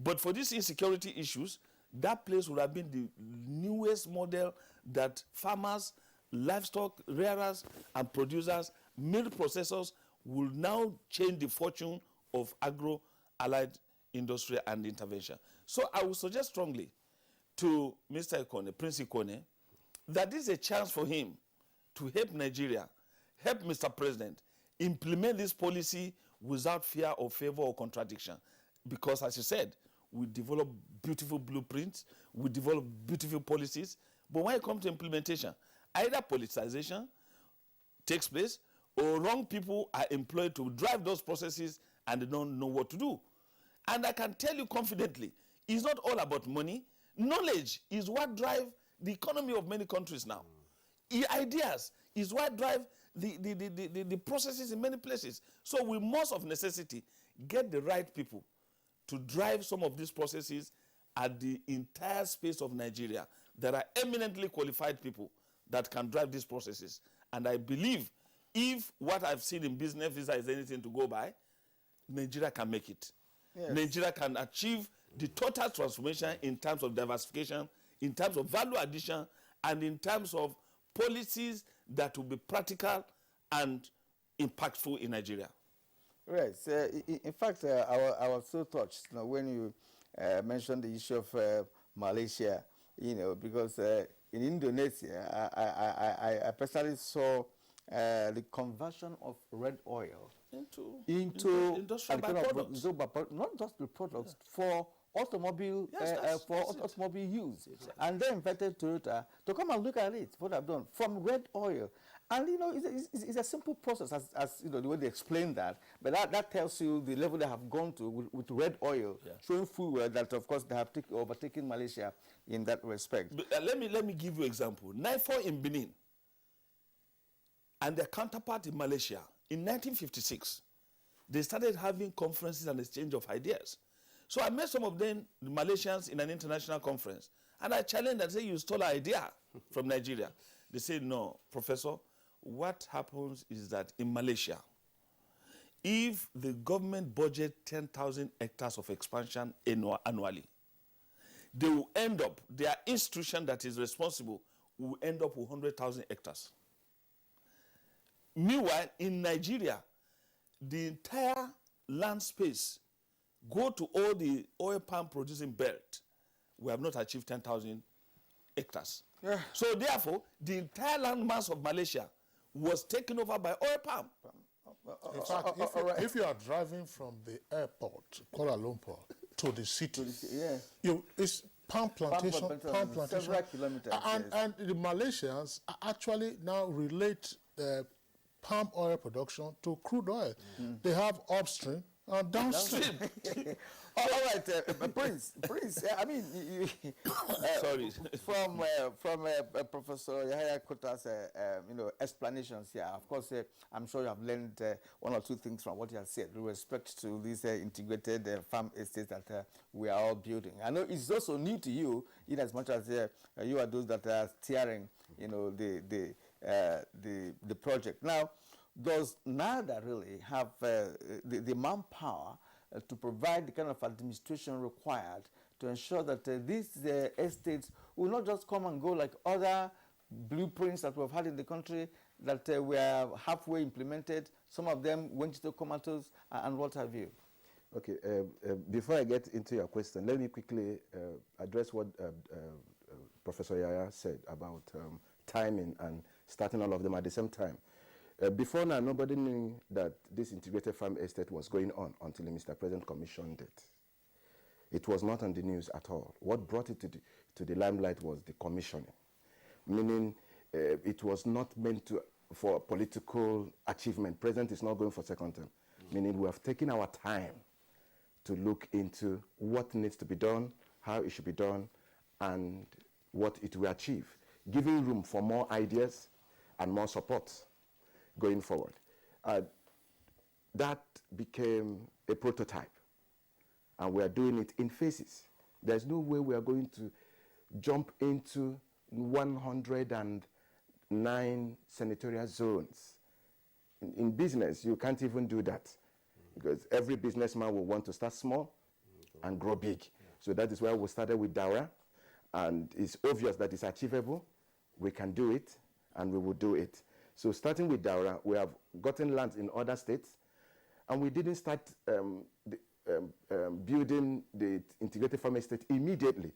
But for these insecurity issues, that place would have been the newest model that farmers, livestock rearers and producers, milk processors will now change the fortune of agro-allied industry and intervention. So I would suggest strongly to Mr. Ikone, Prince Ikone, that this is a chance for him to help Nigeria, help Mr. President, implement this policy without fear or favor or contradiction. Because as you said, we develop beautiful blueprints, we develop beautiful policies, but when it comes to implementation, either politicization takes place or wrong people are employed to drive those processes and they don't know what to do. And I can tell you confidently, it's not all about money. Knowledge is what drives the economy of many countries now. Ideas is what drive the processes in many places. So we must of necessity get the right people to drive some of these processes at the entire space of Nigeria. There are eminently qualified people that can drive these processes. And I believe if what I've seen in business visa is anything to go by, Nigeria can make it. Yes. Nigeria can achieve the total transformation in terms of diversification, in terms of value addition, and in terms of policies that will be practical and impactful in Nigeria. Right. In fact, I was so touched, when you mentioned the issue of Malaysia, because in Indonesia, I personally saw the conversion of red oil into industrial byproducts. Not just the products, for automobile automobile use. Exactly. And they invited Toyota to come and look at it, what I've done, from red oil. And it's a simple process, as the way they explain that. But that tells you the level they have gone to with red oil, showing full well that, of course, they have overtaken Malaysia in that respect. But, let me give you an example. NIFO in Benin and their counterpart in Malaysia in 1956, they started having conferences and exchange of ideas. So I met some of them, the Malaysians, in an international conference, and I challenged and said, "You stole an idea from Nigeria." They said, "No, Professor, what happens is that in Malaysia, if the government budget 10,000 hectares of expansion annually, they will end up, their institution that is responsible will end up with 100,000 hectares. Meanwhile, in Nigeria, the entire land space go to all the oil palm producing belt. We have not achieved 10,000 hectares. Yeah. So therefore, the entire land mass of Malaysia was taken over by oil palm. In fact, if you are driving from the airport, Kuala Lumpur, to the city, it's palm plantation, several kilometers. And the Malaysians actually now relate palm oil production to crude oil. They have upstream and downstream. All right, Prince. I mean, sorry. From Professor Yahya Kota's explanations here. Of course, I'm sure you have learned one or two things from what he has said with respect to these integrated farm estates that we are all building. I know it's also new to you, in as much as you are those that are steering, the project. Now, does NADA really have the manpower to provide the kind of administration required to ensure that these estates will not just come and go like other blueprints that we've had in the country, that were halfway implemented. Some of them went into comatose, and what have you. Okay, before I get into your question, let me quickly address what Professor Yaya said about timing and starting all of them at the same time. Before now, nobody knew that this integrated farm estate was going on until the Mr. President commissioned it. It was not on the news at all. What brought it to the limelight was the commissioning, meaning it was not meant for political achievement. President is not going for second term, meaning we have taken our time to look into what needs to be done, how it should be done, and what it will achieve, giving room for more ideas and more support going forward. That became a prototype, and we are doing it in phases. There's no way we are going to jump into 109 senatorial zones. In business, you can't even do that, because every businessman will want to start small and grow big. So that is why we started with Daura, and it's obvious that it's achievable. We can do it, and we will do it. So starting with Daura, we have gotten lands in other states, and we didn't start building the integrated farm estate immediately.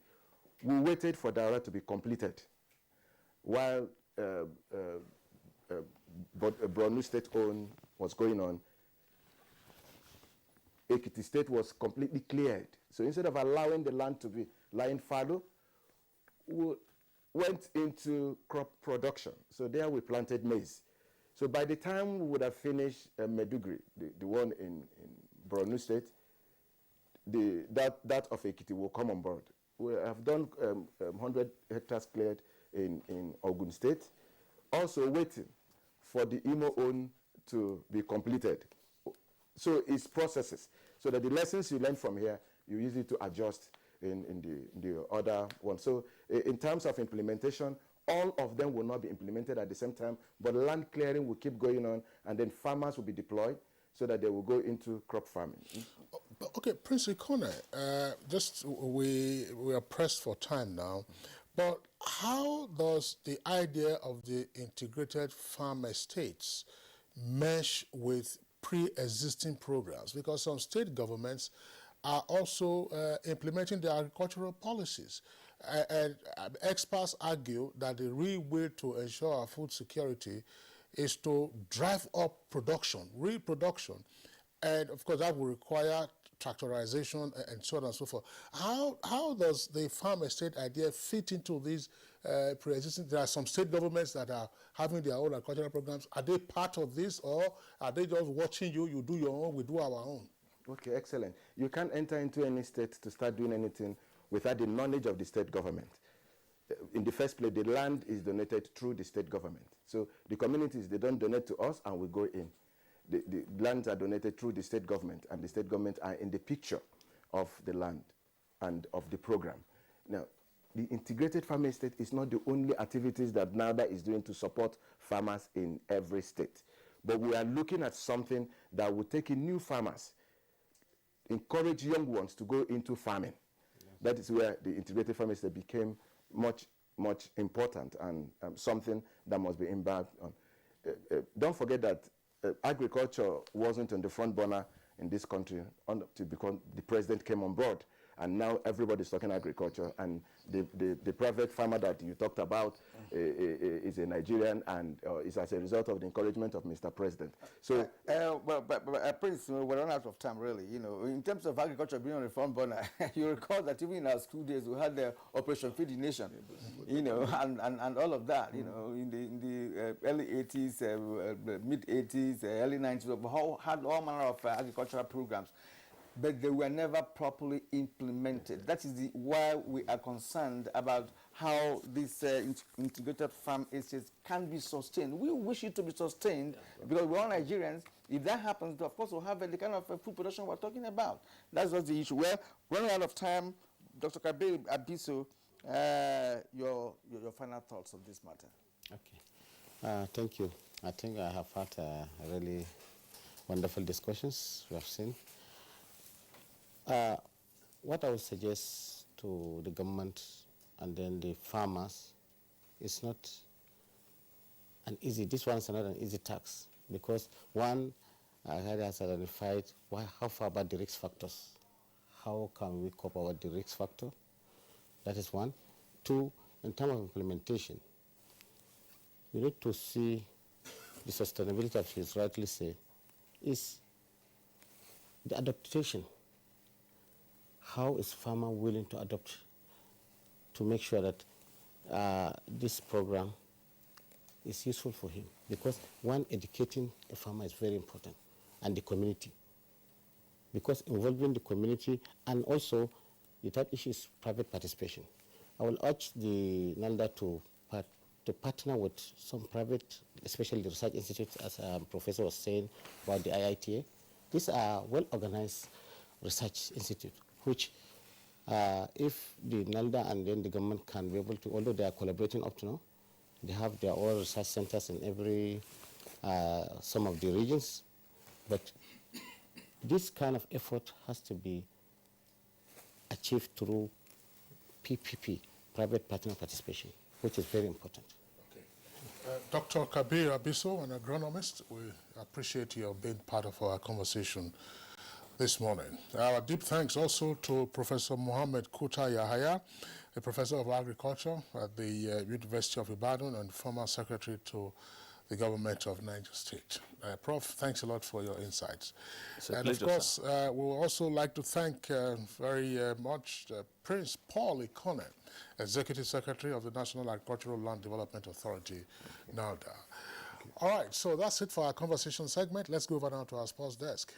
We waited for Daura to be completed, while Borno State own was going on. Ekiti State was completely cleared. So instead of allowing the land to be lying fallow, we went into crop production. So there we planted maize. So by the time we would have finished Medugri, the one in Borno State, that of Ekiti will come on board. We have done 100 hectares cleared in Ogun State, also waiting for the Imo own to be completed. So it's processes, so that the lessons you learn from here, you use it to adjust in the other one. So in terms of implementation, all of them will not be implemented at the same time, but land clearing will keep going on, and then farmers will be deployed so that they will go into crop farming. Okay, Prince Ikone, we are pressed for time now, but how does the idea of the integrated farm estates mesh with pre-existing programs? Because some state governments are also implementing the agricultural policies. And experts argue that the real way to ensure our food security is to drive up production, reproduction. And of course, that will require tractorization and so on and so forth. How does the farm estate idea fit into these pre-existing? There are some state governments that are having their own agricultural programs. Are they part of this, or are they just watching you? You do your own, we do our own. Okay, excellent. You can't enter into any state to start doing anything without the knowledge of the state government. In the first place, the land is donated through the state government. So the communities, they don't donate to us and we go in. The lands are donated through the state government, and the state government are in the picture of the land and of the program. Now, the integrated farm estate is not the only activities that NADA is doing to support farmers in every state. But we are looking at something that will take in new farmers, encourage young ones to go into farming. Yes. That is where the integrated farm estate became much important, and something that must be embarked on. Don't forget that agriculture wasn't on the front burner in this country because the president came on board, and now everybody's talking agriculture, and the private farmer that you talked about is a Nigerian, and is as a result of the encouragement of Mr. President. So, Prince, we're running out of time, really. You know, in terms of agriculture being on the front burner, you recall that even in our school days we had the Operation Feed the Nation, you know, and all of that, you know, in the early 80s, mid 80s, early 90s, we had all manner of agricultural programs, but they were never properly implemented. That is why we are concerned about how this integrated farm estates can be sustained. We wish it to be sustained because we're all Nigerians. If that happens, of course, we'll have the kind of food production we're talking about. That's just the issue. Well, running out of time, Dr. Kabir Abiso, your final thoughts on this matter. Okay. Thank you. I think I have had really wonderful discussions we have seen. What I would suggest to the government and then the farmers is not an easy, this one is not an easy task, because one, has identified how far about the risk factors. How can we cope about the risk factor? That is one. Two, in terms of implementation, you need to see the sustainability, as you rightly say, is the adaptation. How is farmer willing to adopt to make sure that this program is useful for him? Because one, educating a farmer is very important, and the community. Because involving the community, and also the third issue is private participation. I will urge the NALDA to partner with some private, especially the research institutes, as Professor was saying about the IITA. These are well-organized research institutes, which if the NALDA and then the government can be able to, although they are collaborating up to now, they have their own research centers in every, some of the regions, but this kind of effort has to be achieved through PPP, private partner participation, which is very important. Okay. Dr. Kabir Abiso, an agronomist, we appreciate your being part of our conversation this morning. Our deep thanks also to Professor Mohammed Kuta Yahaya, a professor of agriculture at the University of Ibadan and former secretary to the government of Niger State. Prof, thanks a lot for your insights. And of course, we would also like to thank very much Prince Paul Ikone, Executive Secretary of the National Agricultural Land Development Authority, NALDA. All right, so that's it for our conversation segment. Let's go over now to our sports desk.